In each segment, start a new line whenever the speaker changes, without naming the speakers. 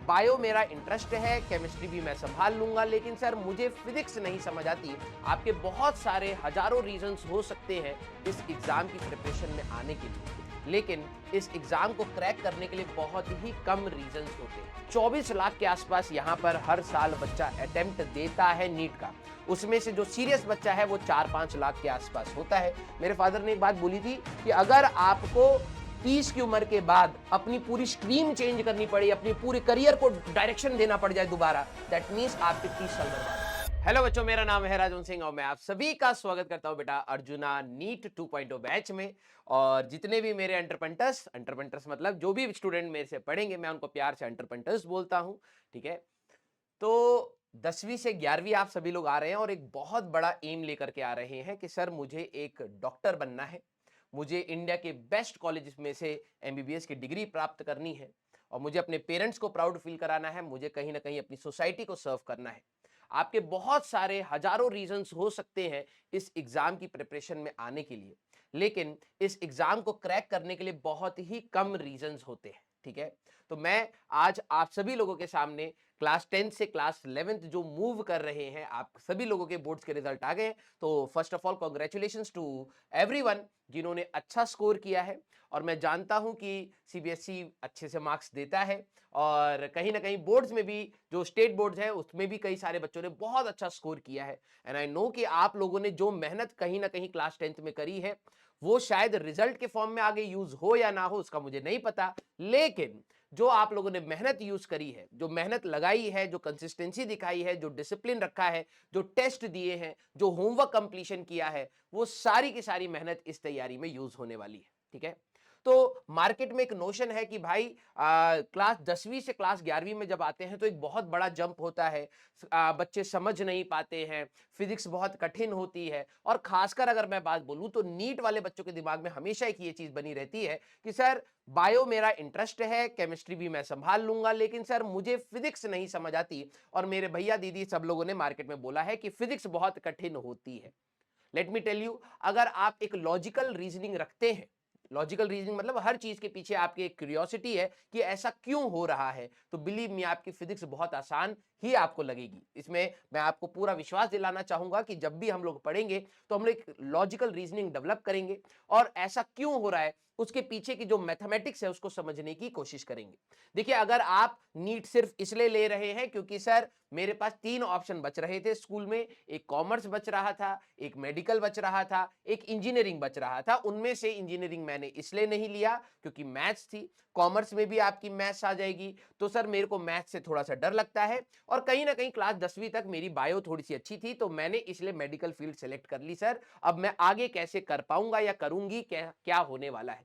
Bio मेरा interest है, chemistry भी मैं संभाल लूंगा, लेकिन सर मुझे फिजिक्स नहीं समझ आती। आपके बहुत सारे हजारों रीजंस हो सकते हैं इस एग्जाम की प्रिपरेशन में आने के लिए, लेकिन इस एग्जाम को क्रैक करने के लिए बहुत ही कम रीजंस होते हैं। 24 लाख के आसपास यहाँ पर हर साल बच्चा अटेम्प्ट देता है नीट का। उसमें से जो सीरियस बच्चा है वो 4-5 लाख के आसपास होता है। मेरे फादर ने एक बात बोली थी कि अगर आपको 30 की उम्र के बाद अपनी पूरी स्ट्रीम चेंज करनी पड़ी, अपनी पूरे करियर को डायरेक्शन देना पड़ जाए दोबारा, दैट मींस आपके 30 साल बर्बाद। हेलो बच्चों, मेरा नाम है राजन सिंह और मैं आप सभी का स्वागत करता हूं बेटा अर्जुना नीट 2.0 बैच में। और जितने भी मेरे अंटरपेंटर्स मतलब जो भी स्टूडेंट मेरे से पढ़ेंगे, मैं उनको प्यार से अंटरपेंटर्स बोलता हूं। ठीक है, तो 10वीं से 11वीं आप सभी लोग आ रहे हैं और एक बहुत बड़ा एम लेकर के आ रहे हैं कि सर मुझे एक डॉक्टर बनना है, मुझे इंडिया के बेस्ट कॉलेज में से एमबीबीएस की डिग्री प्राप्त करनी है और मुझे अपने पेरेंट्स को प्राउड फील कराना है, मुझे कहीं ना कहीं अपनी सोसाइटी को सर्व करना है। आपके बहुत सारे हजारों रीजंस हो सकते हैं इस एग्जाम की प्रिपरेशन में आने के लिए, लेकिन इस एग्जाम को क्रैक करने के लिए बहुत ही कम रीजंस होते हैं। ठीक है, तो मैं आज आप सभी लोगों के सामने क्लास 10 से क्लास 11th जो मूव कर रहे हैं, आप सभी लोगों के बोर्ड्स के रिजल्ट आ गए हैं। तो first of all congratulations to everyone जिन्होंने अच्छा स्कोर किया है। और मैं जानता हूं कि सीबीएसई अच्छे से मार्क्स देता है और कहीं ना कहीं बोर्ड्स में भी, जो स्टेट बोर्ड्स है उसमें भी कई सारे बच्चों ने बहुत अच्छा स्कोर किया है। एंड आई नो कि आप लोगों ने जो मेहनत कहीं ना कहीं क्लास 10th में करी है वो शायद रिजल्ट के फॉर्म में आगे यूज हो या ना हो, उसका मुझे नहीं पता, लेकिन जो आप लोगों ने मेहनत यूज करी है, जो मेहनत लगाई है, जो कंसिस्टेंसी दिखाई है, जो डिसिप्लिन रखा है, जो टेस्ट दिए हैं, जो होमवर्क कंप्लीशन किया है, वो सारी की सारी मेहनत इस तैयारी में यूज होने वाली है। ठीक है, तो मार्केट में एक नोशन है कि भाई क्लास 10वीं से क्लास 11वीं में जब आते हैं तो एक बहुत बड़ा जंप होता है। बच्चे समझ नहीं पाते हैं, फिजिक्स बहुत कठिन होती है। और खासकर अगर मैं बात बोलूं तो नीट वाले बच्चों के दिमाग में हमेशा एक ये चीज बनी रहती है कि सर बायो मेरा इंटरेस्ट है, केमिस्ट्री भी मैं संभाल लूंगा, लेकिन सर मुझे फिजिक्स नहीं समझ आती। और मेरे भैया दीदी सब लोगों ने मार्केट में बोला है कि फिजिक्स बहुत कठिन होती है। लेट मी टेल यू, अगर आप एक लॉजिकल रीजनिंग रखते हैं, लॉजिकल रीजनिंग मतलब हर चीज के पीछे आपकी एक क्यूरियोसिटी है कि ऐसा क्यों हो रहा है, तो बिलीव मी आपकी फिजिक्स बहुत आसान ही आपको लगेगी। इसमें मैं आपको पूरा विश्वास दिलाना चाहूंगा कि जब भी हम लोग पढ़ेंगे तो हम लोग एक लॉजिकल रीजनिंग डेवलप करेंगे और ऐसा क्यों हो रहा है उसके पीछे की जो मैथमेटिक्स है उसको समझने की कोशिश करेंगे। देखिए, अगर आप नीट सिर्फ इसलिए ले रहे हैं क्योंकि सर मेरे पास 3 ऑप्शन बच रहे थे स्कूल में, एक कॉमर्स बच रहा था, एक मेडिकल बच रहा था, एक इंजीनियरिंग बच रहा था, उनमें से इंजीनियरिंग मैंने इसलिए नहीं लिया क्योंकि मैथ्स थी, कॉमर्स में भी आपकी मैथ्स आ जाएगी, तो सर मेरे को मैथ्स से थोड़ा सा डर लगता है। और कहीं ना कहीं क्लास 10वीं तक मेरी बायो थोड़ी सी अच्छी थी तो मैंने इसलिए मेडिकल फील्ड सेलेक्ट कर ली। सर अब मैं आगे कैसे कर पाऊंगा या करूंगी, क्या होने वाला है।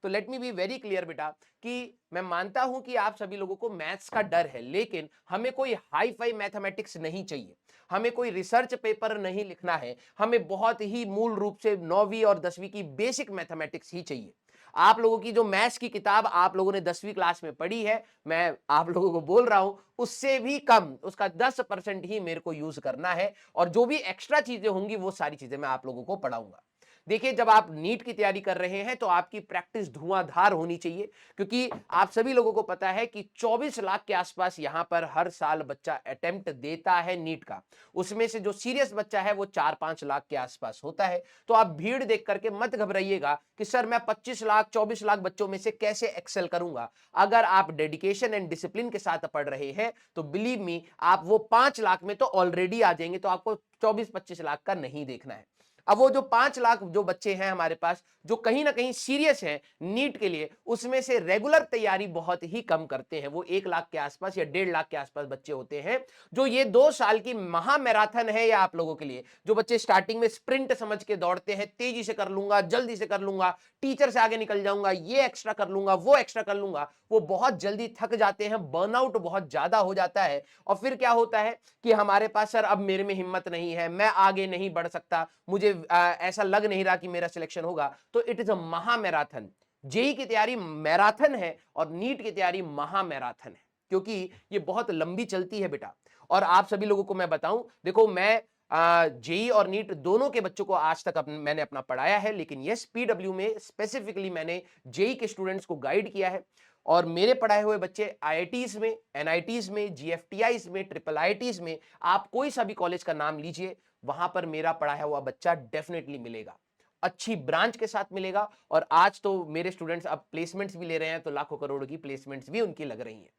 तो let me be very clear बेटा कि मैं मानता हूं कि आप सभी लोगों को मैथ्स का डर है, लेकिन हमें कोई हाई फाई मैथमेटिक्स नहीं चाहिए, हमें कोई रिसर्च पेपर नहीं लिखना है, हमें बहुत ही मूल रूप से 9वीं और 10वीं की बेसिक मैथमेटिक्स ही चाहिए। आप लोगों की जो मैथ्स की किताब आप लोगों ने 10वीं क्लास में पढ़ी है, मैं आप लोगों को बोल रहा हूं उससे भी कम, उसका 10% ही मेरे को यूज करना है और जो भी एक्स्ट्रा चीजें होंगी वो सारी चीजें मैं आप लोगों को पढ़ाऊंगा। देखिए, जब आप नीट की तैयारी कर रहे हैं तो आपकी प्रैक्टिस धुआंधार होनी चाहिए, क्योंकि आप सभी लोगों को पता है कि 24 लाख के आसपास यहां पर हर साल बच्चा अटेम्प्ट देता है नीट का। उसमें से जो सीरियस बच्चा है वो 4-5 लाख के आसपास होता है। तो आप भीड़ देख करके मत घबराइएगा कि सर मैं 25 लाख 24 लाख बच्चों में से कैसे एक्सेल करूंगा। अगर आप डेडिकेशन एंड डिसिप्लिन के साथ पढ़ रहे हैं तो बिलीव मी आप वो 5 लाख में तो ऑलरेडी आ जाएंगे, तो आपको 24-25 लाख का नहीं देखना है। अब वो जो 5 लाख जो बच्चे हैं हमारे पास जो कहीं ना कहीं सीरियस हैं नीट के लिए, उसमें से रेगुलर तैयारी बहुत ही कम करते हैं। वो 1 लाख के आसपास या 1.5 लाख के आसपास बच्चे होते हैं जो ये 2 साल की महा मैराथन है या आप लोगों के लिए, जो बच्चे स्टार्टिंग में स्प्रिंट समझ के दौड़ते हैं, तेजी से कर लूंगा, जल्दी से कर लूंगा, टीचर से आगे निकल जाऊंगा, ये एक्स्ट्रा कर लूंगा, वो एक्स्ट्रा कर लूंगा, वो बहुत जल्दी थक जाते हैं, बर्नआउट बहुत ज्यादा हो जाता है। और फिर क्या होता है कि हमारे पास सर अब मेरे में हिम्मत नहीं है, मैं आगे नहीं बढ़ सकता, मुझे ऐसा लग नहीं रहा कि मेरा सिलेक्शन होगा। तो इट इज अ महा मैराथन। जेई की तैयारी मैराथन है और नीट की तैयारी महा मैराथन है, क्योंकि ये बहुत लंबी चलती है बेटा। और आप सभी लोगों को मैं बताऊं, देखो मैं जेई और नीट दोनों के बच्चों को आज तक मैंने अपना पढ़ाया है, लेकिन यस पीडब्ल्यू में स्पेसिफिकली मैंने जेई के स्टूडेंट्स को गाइड किया है। और मेरे पढ़ाए हुए बच्चे आईआईटीज में, एनआईटीज में, जीएफटीआईज में, ट्रिपल आईआईटीज में, आप कोई सा भी कॉलेज का नाम लीजिए, वहां पर मेरा पढ़ाया हुआ बच्चा डेफिनेटली मिलेगा, अच्छी ब्रांच के साथ मिलेगा। और आज तो मेरे स्टूडेंट्स अब प्लेसमेंट्स भी ले रहे हैं, तो लाखों करोड़ की प्लेसमेंट्स भी उनकी लग रही हैं।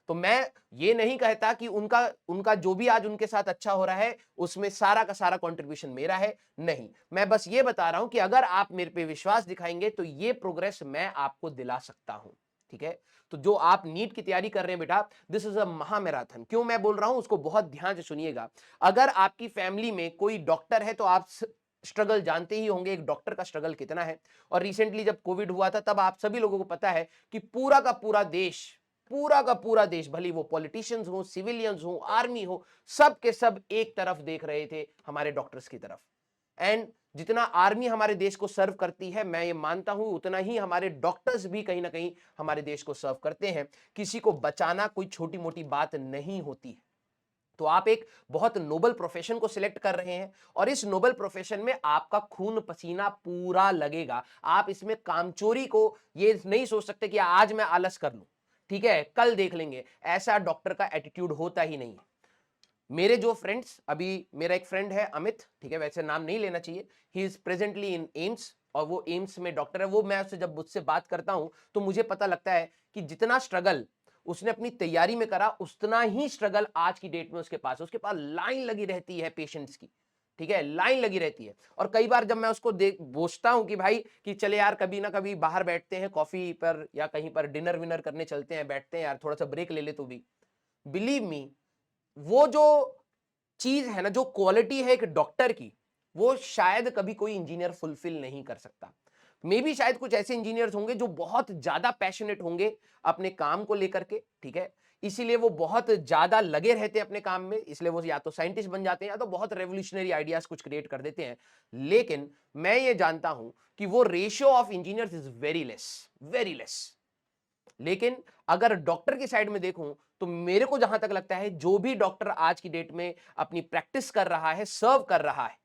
तो मैं ये नहीं कहता कि उनका उनका जो भी आज उनके साथ अच्छा हो रहा है उसमें सारा का सारा कंट्रीब्यूशन मेरा है, नहीं। मैं बस ये बता रहा हूं कि अगर आप मेरे पे विश्वास दिखाएंगे तो ये प्रोग्रेस मैं आपको दिला सकता हूं, ठीक है। तो जो आप नीट की तैयारी कर रहे हैं बेटा, दिस इज अ महा मैराथन। क्यों मैं बोल रहा हूं उसको बहुत ध्यान से सुनिएगा। अगर आपकी फैमिली में कोई डॉक्टर है तो आप स्ट्रगल जानते ही होंगे, एक डॉक्टर का स्ट्रगल कितना है। और रिसेंटली जब कोविड हुआ था तब आप सभी लोगों को पता है कि पूरा का पूरा देश, पूरा का पूरा देश, भले वो पॉलिटिशियंस हो, सिविलियंस हो, आर्मी हो, सब के सब एक तरफ देख रहे थे हमारे डॉक्टर्स की तरफ। एंड जितना आर्मी हमारे देश को सर्व करती है, मैं ये मानता हूं उतना ही हमारे डॉक्टर्स भी कहीं ना कहीं हमारे देश को सर्व करते हैं। किसी को बचाना कोई छोटी मोटी बात नहीं होती है। तो आप एक बहुत नोबल प्रोफेशन को सिलेक्ट कर रहे हैं और इस नोबल प्रोफेशन में आपका खून पसीना पूरा लगेगा। आप इसमें कामचोरी को ये नहीं सोच सकते कि आज मैं आलस कर लूं, ठीक है, कल देख लेंगे, ऐसा डॉक्टर का एटीट्यूड होता ही नहीं है। मेरे जो फ्रेंड्स, अभी मेरा एक फ्रेंड है अमित, ठीक है, वैसे नाम नहीं लेना चाहिए, he is presently in AIIMS और वो एम्स में डॉक्टर है। वो मैं उससे जब मुझसे बात करता हूं तो मुझे पता लगता है कि जितना स्ट्रगल उसने अपनी तैयारी में करा उतना ही स्ट्रगल आज की डेट में उसके पास लाइन लगी रहती है पेशेंट्स की, ठीक है, लाइन लगी रहती है। और कई बार जब मैं उसको देख पूछता हूं कि भाई कि चले यार कभी ना कभी बाहर बैठते हैं कॉफी पर या कहीं पर डिनर विनर करने चलते हैं, बैठते हैं यार, थोड़ा सा ब्रेक ले ले, तो भी बिलीव मी, वो जो चीज है ना, जो क्वालिटी है एक डॉक्टर की, वो शायद कभी कोई इंजीनियर फुलफिल नहीं कर सकता। मे बी शायद कुछ ऐसे इंजीनियर्स होंगे जो बहुत ज्यादा पैशनेट होंगे अपने काम को लेकर के, ठीक है, इसीलिए वो बहुत ज्यादा लगे रहते हैं अपने काम में, इसलिए वो या तो साइंटिस्ट बन जाते हैं या तो बहुत रेवोल्यूशनरी आइडियाज कुछ क्रिएट कर देते हैं। लेकिन मैं ये जानता हूं कि वो ratio of engineers is very less, very less. लेकिन अगर डॉक्टर की साइड में देखूं तो मेरे को जहां तक लगता है जो भी डॉक्टर आज की डेट में अपनी प्रैक्टिस कर रहा है, सर्व कर रहा है,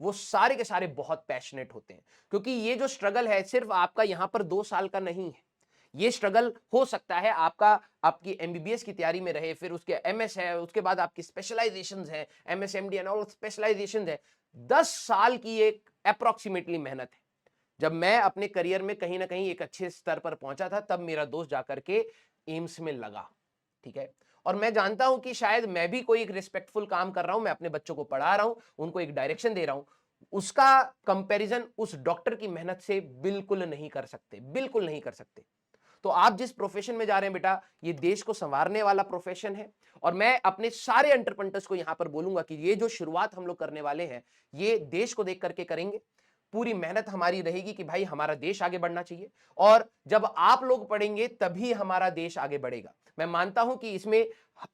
वो सारे के सारे बहुत पैशनेट होते हैं। क्योंकि ये जो स्ट्रगल है सिर्फ आपका यहां पर 2 साल का नहीं है, ये स्ट्रगल हो सकता है आपका आपकी एमबीबीएस की तैयारी में रहे, फिर उसके एमएस है, उसके बाद आपकी स्पेशलाइजेशंस है, एमएसएमडी एंड ऑल स्पेशलाइजेशंस है। 10 साल की एक अप्रोक्सीमेटली मेहनत है। जब मैं अपने करियर में कहीं ना कहीं एक अच्छे स्तर पर पहुंचा था तब मेरा दोस्त जाकर के एम्स में लगा, ठीक है। और मैं जानता हूं कि शायद मैं भी कोई एक रिस्पेक्टफुल काम कर रहा हूं, मैं अपने बच्चों को पढ़ा रहा हूं, उनको एक डायरेक्शन दे रहा हूं, उसका कंपैरिजन उस डॉक्टर की मेहनत से बिल्कुल नहीं कर सकते, बिल्कुल नहीं कर सकते। तो आप जिस प्रोफेशन में जा रहे हैं बेटा, ये देश को संवारने वाला प्रोफेशन है। और मैं अपने सारे एंटरप्रेन्योर्स को यहां पर बोलूंगा कि ये जो शुरुआत हम लोग करने वाले हैं, ये देश को देख करके करेंगे। पूरी मेहनत हमारी रहेगी कि भाई हमारा देश आगे बढ़ना चाहिए, और जब आप लोग पढ़ेंगे तभी हमारा देश आगे बढ़ेगा। मैं मानता हूं कि इसमें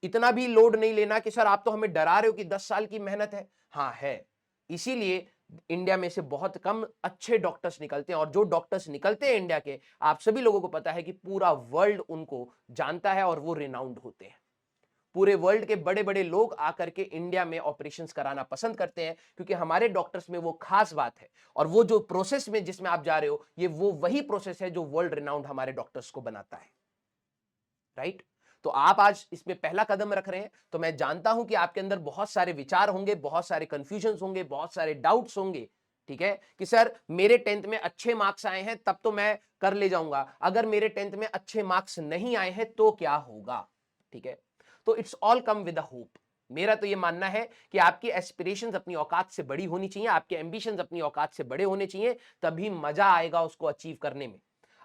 इतना भी लोड नहीं लेना कि सर आप तो हमें डरा रहे हो कि 10 साल की मेहनत है। हाँ है, इसीलिए इंडिया में से बहुत कम अच्छे डॉक्टर्स निकलते हैं, और जो डॉक्टर्स निकलते हैं इंडिया के, आप सभी लोगों को पता है कि पूरा वर्ल्ड उनको जानता है और वो रिनाउंड होते हैं। पूरे वर्ल्ड के बड़े बड़े लोग आकर के इंडिया में ऑपरेशंस कराना पसंद करते हैं, क्योंकि हमारे डॉक्टर्स में वो खास बात है। और वो जो प्रोसेस में जिसमें आप जा रहे हो, ये वो वही प्रोसेस है जो वर्ल्ड रिनाउंड हमारे डॉक्टर्स को बनाता है, राइट। तो आप आज इसमें पहला कदम रख रहे हैं, तो मैं जानता हूं कि आपके अंदर बहुत सारे विचार होंगे, बहुत सारे कंफ्यूजन होंगे, बहुत सारे डाउट्स होंगे, ठीक है, कि सर मेरे 10th में अच्छे मार्क्स आए हैं तब तो मैं कर ले जाऊंगा, अगर मेरे 10th में अच्छे मार्क्स नहीं आए हैं तो क्या होगा, ठीक है। तो it's all come with a hope. मेरा तो ये मानना है कि आपकी एस्पिरेशंस अपनी औकात से बड़ी होनी चाहिए, आपके एंबिशंस अपनी औकात से बड़े होने चाहिए, तभी मजा आएगा उसको अचीव करने में।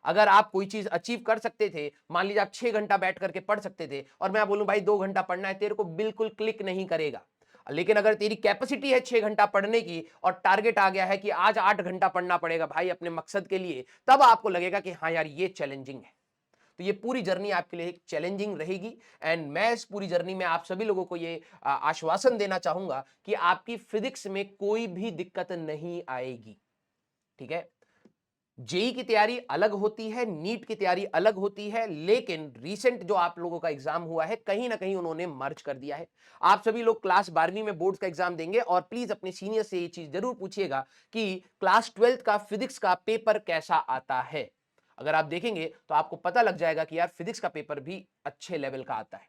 अगर आप कोई चीज अचीव कर सकते थे, मान लीजिए आप 6 घंटा बैठ करके पढ़ सकते थे, और मैं बोलूं भाई 2 घंटा पढ़ना है, तेरे को बिल्कुल क्लिक नहीं करेगा। लेकिन अगर तेरी कैपेसिटी है 6 घंटा पढ़ने की और टारगेट आ गया है कि आज 8 घंटा पढ़ना पड़ेगा भाई अपने मकसद के लिए, तब आपको लगेगा कि हाँ यार ये चैलेंजिंग है। तो ये पूरी जर्नी आपके लिए एक चैलेंजिंग रहेगी। एंड मैं इस पूरी जर्नी में आप सभी लोगों को ये आश्वासन देना चाहूंगा कि आपकी फिजिक्स में कोई भी दिक्कत नहीं आएगी, ठीक है। जेई की तैयारी अलग होती है, नीट की तैयारी अलग होती है, लेकिन रीसेंट जो आप लोगों का एग्जाम हुआ है कहीं ना कहीं उन्होंने मर्ज कर दिया है। आप सभी लोग क्लास 12वीं में बोर्ड्स का एग्जाम देंगे और प्लीज अपने सीनियर से ये चीज जरूर पूछिएगा कि क्लास 12th का फिजिक्स का पेपर कैसा आता है। अगर आप देखेंगे तो आपको पता लग जाएगा कि यार फिजिक्स का पेपर भी अच्छे लेवल का आता है।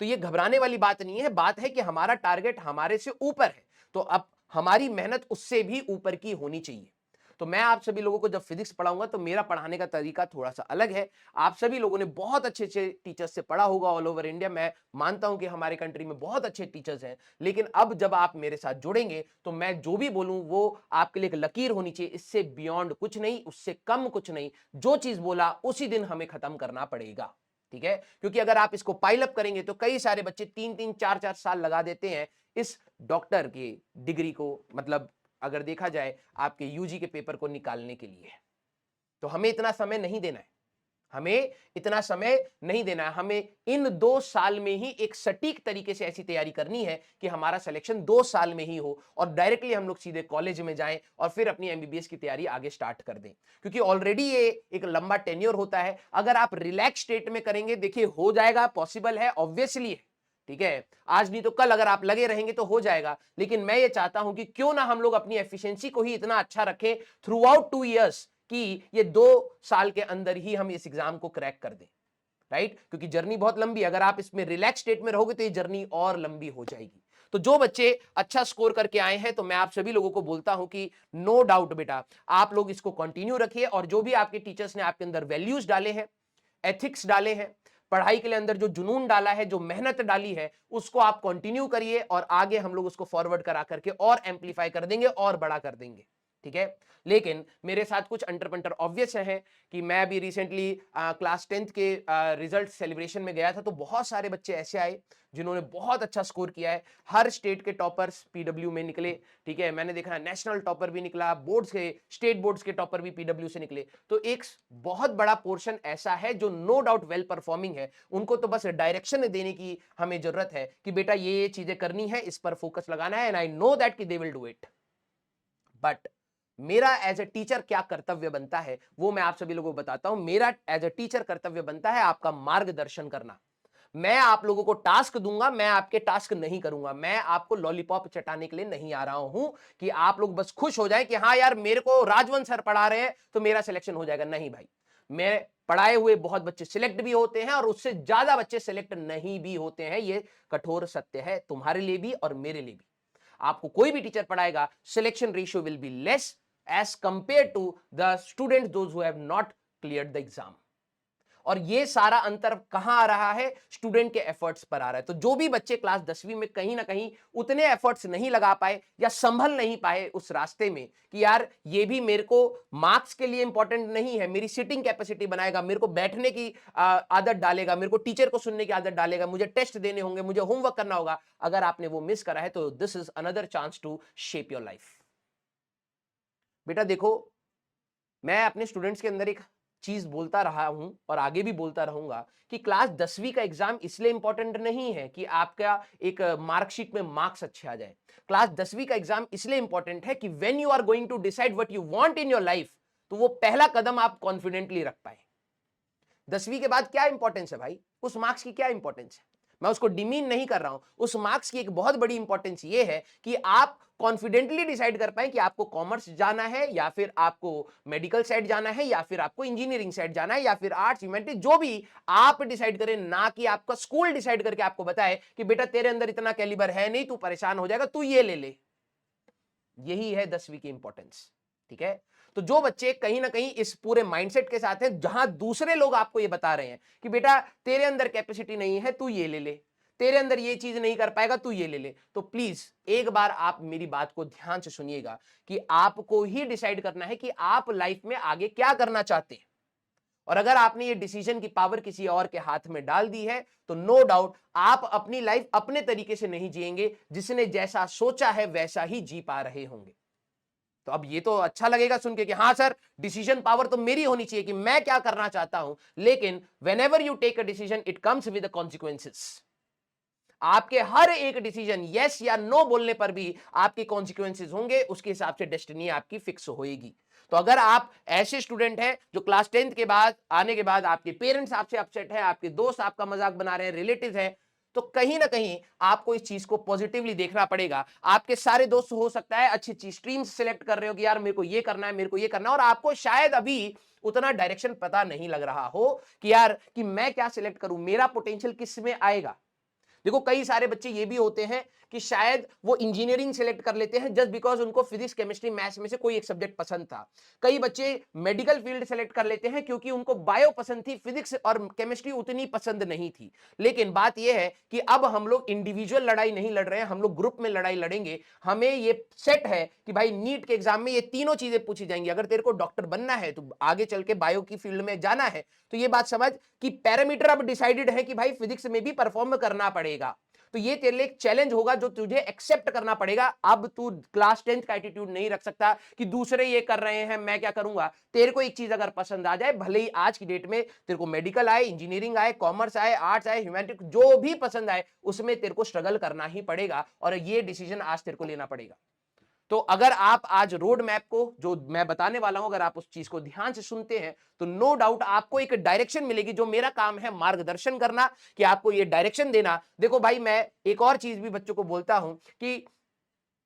तो ये घबराने वाली बात नहीं है, बात है कि हमारा टारगेट हमारे से ऊपर है, तो अब हमारी मेहनत उससे भी ऊपर की होनी चाहिए। तो मैं आप सभी लोगों को जब फिजिक्स पढ़ाऊंगा तो मेरा पढ़ाने का तरीका थोड़ा सा अलग है। आप सभी लोगों ने बहुत अच्छे अच्छे टीचर्स से पढ़ा होगा ऑल ओवर इंडिया, मैं मानता हूं कि हमारे कंट्री में बहुत अच्छे टीचर्स हैं, लेकिन अब जब आप मेरे साथ जुड़ेंगे तो मैं जो भी बोलूं वो आपके लिए एक लकीर होनी चाहिए, इससे बियॉन्ड कुछ नहीं, उससे कम कुछ नहीं। जो चीज बोला उसी दिन हमें खत्म करना पड़ेगा, ठीक है? क्योंकि अगर आप इसको पाइल अप करेंगे तो कई सारे बच्चे 3-3 4-4 साल लगा देते हैं इस डॉक्टर की डिग्री को, मतलब अगर देखा जाए आपके यूजी के पेपर को निकालने के लिए। तो हमें इतना समय नहीं देना है, हमें इतना समय नहीं देना है। हमें इन 2 साल में ही एक सटीक तरीके से ऐसी तैयारी करनी है कि हमारा सिलेक्शन 2 साल में ही हो और डायरेक्टली हम लोग सीधे कॉलेज में जाएं और फिर अपनी एमबीबीएस की तैयारी आगे स्टार्ट कर दें, क्योंकि ऑलरेडी ये एक लंबा टेन्योर होता है। अगर आप रिलैक्स स्टेट में करेंगे, देखिए हो जाएगा, पॉसिबल है, ऑब्वियसली है, ठीक है? आज नहीं तो कल अगर आप लगे रहेंगे तो हो जाएगा, लेकिन मैं ये चाहता हूं कि क्यों ना हम लोग अपनी एफिशिएंसी को ही इतना अच्छा रखें थ्रू आउट 2 इयर्स कि ये 2 साल के अंदर ही हम इस एग्जाम को क्रैक कर दें, राइट? क्योंकि जर्नी बहुत लंबी है, अगर आप इसमें रिलैक्स स्टेट में रहोगे तो ये जर्नी और लंबी हो जाएगी। तो जो बच्चे अच्छा स्कोर करके आए हैं, तो मैं आप सभी लोगों को बोलता हूं कि नो डाउट बेटा, आप लोग इसको कंटिन्यू रखिए और जो भी आपके टीचर्स ने आपके अंदर वैल्यूज डाले हैं, एथिक्स डाले हैं, पढ़ाई के लिए अंदर जो जुनून डाला है, जो मेहनत डाली है, उसको आप कंटिन्यू करिए और आगे हम लोग उसको फॉरवर्ड करा करके और एम्पलीफाई कर देंगे और बड़ा कर देंगे, ठीक है? लेकिन मेरे साथ कुछ अंटर पंटर ऑब्वियस है कि मैं अभी रिसेंटली क्लास 10th के रिजल्ट सेलिब्रेशन में गया था, तो बहुत सारे बच्चे ऐसे आए जिन्होंने बहुत अच्छा स्कोर किया है। हर स्टेट के टॉपर्स पीडब्ल्यू में निकले, ठीक है? मैंने देखा नेशनल टॉपर भी निकला, बोर्ड्स के, स्टेट बोर्ड्स के टॉपर भी पीडब्ल्यू से निकले। तो एक बहुत बड़ा पोर्शन ऐसा है जो नो डाउट वेल परफॉर्मिंग है, उनको तो बस डायरेक्शन देने की हमें जरूरत है कि बेटा ये चीजें करनी है, इस पर फोकस लगाना है, एंड आई नो दैट कि they will do it. But मेरा एज ए टीचर क्या कर्तव्य बनता है वो मैं आप सभी लोगों को बताता हूं। मेरा एज ए टीचर कर्तव्य बनता है आपका मार्गदर्शन करना। मैं आप लोगों को टास्क दूंगा, मैं आपके टास्क नहीं करूंगा। मैं आपको लॉलीपॉप चटाने के लिए नहीं आ रहा हूं कि आप लोग बस खुश हो जाएं कि हाँ यार मेरे को राजवंश सर पढ़ा रहे हैं तो मेरा सिलेक्शन हो जाएगा। नहीं भाई, मैं पढ़ाए हुए बहुत बच्चे सिलेक्ट भी होते हैं और उससे ज्यादा बच्चे सिलेक्ट नहीं भी होते हैं। ये कठोर सत्य है तुम्हारे लिए भी और मेरे लिए भी। आपको कोई भी टीचर पढ़ाएगा, selection ratio will be less as compare to the student those who have not cleared the exam. और ये सारा अंतर कहां आ रहा है? स्टूडेंट के एफर्ट्स पर आ रहा है। तो जो भी बच्चे क्लास 10वीं में कहीं ना कहीं उतने एफर्ट्स नहीं लगा पाए या संभल नहीं पाए उस रास्ते में कि यार ये भी मेरे को मार्क्स के लिए इंपॉर्टेंट नहीं है, मेरी सिटिंग कैपेसिटी बनाएगा, मेरे को बैठने की आदत डालेगा, मेरे को टीचर को सुनने की आदत डालेगा, मुझे टेस्ट देने होंगे, मुझे होमवर्क करना होगा, अगर आपने वो मिस करा है तो this is another chance to shape your life. बेटा देखो, मैं अपने स्टूडेंट्स के अंदर एक चीज बोलता रहा हूं और आगे भी बोलता रहूंगा कि क्लास 10वीं का एग्जाम इसलिए इंपॉर्टेंट नहीं है कि आपका एक मार्कशीट में मार्क्स अच्छे आ जाए। क्लास 10वीं का एग्जाम इसलिए इंपॉर्टेंट है कि when you are going to decide what you want in your life, तो वो पहला कदम आप कॉन्फिडेंटली रख पाए। 10वीं के बाद क्या इंपॉर्टेंस है भाई? उस मार्क्स की क्या इंपॉर्टेंस है? मैं उसको डिमीन नहीं कर रहा हूं। उस मार्क्स की एक बहुत बड़ी इंपॉर्टेंस ये है कि आप कॉन्फिडेंटली डिसाइड कर पाए कि आपको कॉमर्स जाना है या फिर आपको मेडिकल साइड जाना है या फिर आपको इंजीनियरिंग साइड जाना है या फिर आर्ट्स ह्यूमैनिटीज, जो भी आप डिसाइड करें, ना कि आपका स्कूल डिसाइड करके आपको बताए कि बेटा तेरे अंदर इतना कैलिबर है नहीं, तू परेशान हो जाएगा, तू ये ले ले। यही है 10वीं की इंपॉर्टेंस, ठीक है? तो जो बच्चे कहीं ना कहीं इस पूरे माइंडसेट के साथ हैं, जहां दूसरे लोग आपको ये बता रहे हैं कि बेटा तेरे अंदर कैपेसिटी नहीं है, तू ये ले ले, तेरे अंदर ये चीज नहीं कर पाएगा, तू ये ले ले, तो प्लीज एक बार आप मेरी बात को ध्यान से सुनिएगा कि आपको ही डिसाइड करना है कि आप लाइफ में आगे क्या करना चाहते हैं। और अगर आपने ये डिसीजन की पावर किसी और के हाथ में डाल दी है तो नो डाउट आप अपनी लाइफ अपने तरीके से नहीं जिएंगे, जिसने जैसा सोचा है वैसा ही जी पा रहे होंगे। तो अब ये तो अच्छा लगेगा सुन के कि हाँ सर, डिसीजन पावर तो मेरी होनी चाहिए कि मैं क्या करना चाहता हूं, लेकिन whenever you take a decision it comes with consequences. आपके हर एक डिसीजन यस या नो बोलने पर भी आपके कॉन्सिक्वेंसेस होंगे, उसके हिसाब से डेस्टिनी आपकी फिक्स होएगी। तो अगर आप ऐसे स्टूडेंट हैं जो क्लास 10th के बाद आने के बाद आपके पेरेंट्स आपसे अपसेट है, आपके दोस्त आपका मजाक बना रहे हैं, रिलेटिव है, तो कहीं ना कहीं आपको इस चीज को पॉजिटिवली देखना पड़ेगा। आपके सारे दोस्त हो सकता है अच्छी अच्छी स्ट्रीम्स सिलेक्ट कर रहे हो कि यार मेरे को ये करना है, मेरे को ये करना है, और आपको शायद अभी उतना डायरेक्शन पता नहीं लग रहा हो कि यार कि मैं क्या सिलेक्ट करूं, मेरा पोटेंशियल किस में आएगा। देखो कई सारे बच्चे ये भी होते हैं कि शायद वो इंजीनियरिंग सेलेक्ट कर लेते हैं जस्ट बिकॉज उनको फिजिक्स केमिस्ट्री मैथ्स में से कोई एक सब्जेक्ट पसंद था। कई बच्चे मेडिकल फील्ड सेलेक्ट कर लेते हैं क्योंकि उनको बायो पसंद थी, फिजिक्स और केमिस्ट्री उतनी पसंद नहीं थी। लेकिन बात यह है कि अब हम लोग इंडिविजुअल लड़ाई नहीं लड़ रहे हैं, हम लोग ग्रुप में लड़ाई लड़ेंगे। हमें ये सेट है कि भाई नीट के एग्जाम में ये तीनों चीजें पूछी जाएंगी। अगर तेरे को डॉक्टर बनना है तो आगे चल के बायो की फील्ड में जाना है तो ये बात समझ कि पैरामीटर अब डिसाइडेड है कि भाई फिजिक्स में भी परफॉर्म करना पड़ेगा। तो ये तेरे लिए एक चैलेंज होगा जो तुझे एक्सेप्ट करना पड़ेगा। अब तू क्लास 10th का एटीट्यूड नहीं रख सकता कि दूसरे ये कर रहे हैं मैं क्या करूंगा। तेरे को एक चीज अगर पसंद आ जाए, भले ही आज की डेट में तेरे को मेडिकल आए, इंजीनियरिंग आए, कॉमर्स आए, आर्ट्स आए, ह्यूमैनिटीज, जो भी पसंद आए उसमें तेरे को स्ट्रगल करना ही पड़ेगा और ये डिसीजन आज तेरे को लेना पड़ेगा। तो अगर आप आज रोड मैप को जो मैं बताने वाला हूं, अगर आप उस चीज को ध्यान से सुनते हैं तो नो डाउट आपको एक डायरेक्शन मिलेगी। जो मेरा काम है मार्गदर्शन करना, कि आपको ये डायरेक्शन देना। देखो भाई मैं एक और चीज भी बच्चों को बोलता हूं कि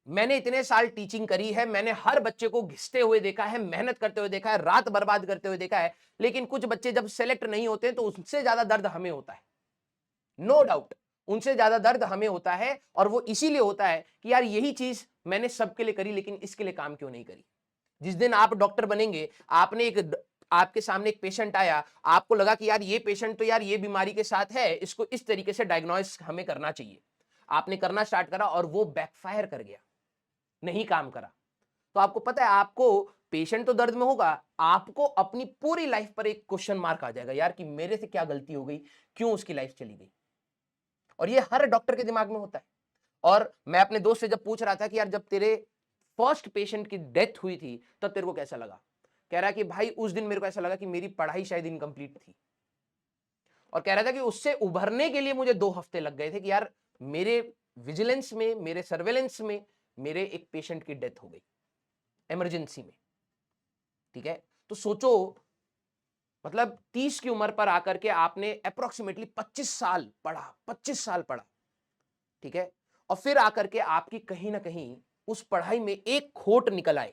मैंने इतने साल टीचिंग करी है, मैंने हर बच्चे को घिसते हुए देखा है, मेहनत करते हुए देखा है, रात बर्बाद करते हुए देखा है, लेकिन कुछ बच्चे जब सेलेक्ट नहीं होते हैं तो उससे ज्यादा दर्द हमें होता है। नो डाउट उनसे ज्यादा दर्द हमें होता है, और वो इसीलिए होता है कि यार यही चीज मैंने सबके लिए करी लेकिन इसके लिए काम क्यों नहीं करी। जिस दिन आप डॉक्टर बनेंगे, आपने आपके सामने एक पेशेंट आया, आपको लगा कि यार ये पेशेंट तो यार ये बीमारी के साथ है, इसको इस तरीके से डायग्नोस हमें करना चाहिए। आपने करना स्टार्ट करा और वो बैकफायर कर गया, नहीं काम करा। तो आपको पता है, आपको पेशेंट तो दर्द में होगा, आपको अपनी पूरी लाइफ पर एक क्वेश्चन मार्क आ जाएगा यार कि मेरे से क्या गलती हो गई, क्यों उसकी लाइफ चली गई। और ये हर डॉक्टर के दिमाग में होता है। और मैं अपने दोस्त से जब पूछ रहा था कि यार जब तेरे फर्स्ट पेशेंट की डेथ हुई थी तब तेरे को कैसा लगा, कह रहा कि भाई उस दिन मेरे को ऐसा लगा कि मेरी पढ़ाई शायद इनकम्प्लीट थी। और कह रहा था कि उससे उभरने के लिए मुझे 2 हफ्ते लग गए थे कि यार मेरे विजिलेंस में, मेरे सर्वेलेंस में मेरे एक पेशेंट की डेथ हो गई इमरजेंसी में। ठीक है, तो सोचो मतलब 30 की उम्र पर आकर के आपने अप्रोक्सीमेटली 25 साल पढ़ा, 25 साल पढ़ा। ठीक है, और फिर आकर के आपकी कहीं ना कहीं उस पढ़ाई में एक खोट निकल आए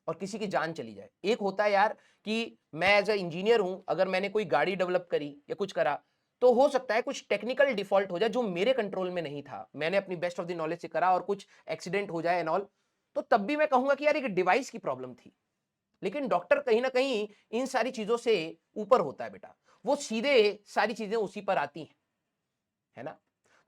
और किसी की जान चली जाए। एक होता है यार कि मैं एज अ इंजीनियर हूं, अगर मैंने कोई गाड़ी डेवलप करी या कुछ करा तो हो सकता है कुछ टेक्निकल डिफॉल्ट हो जाए जो मेरे कंट्रोल में नहीं था, मैंने अपनी बेस्ट ऑफ द नॉलेज से करा और कुछ एक्सीडेंट हो जाए एंड ऑल, तो तब भी मैं कहूंगा कि यार एक डिवाइस की प्रॉब्लम थी। लेकिन डॉक्टर कहीं ना कहीं इन सारी चीजों से ऊपर होता है बेटा, वो सीधे सारी चीजें उसी पर आती हैं, है ना।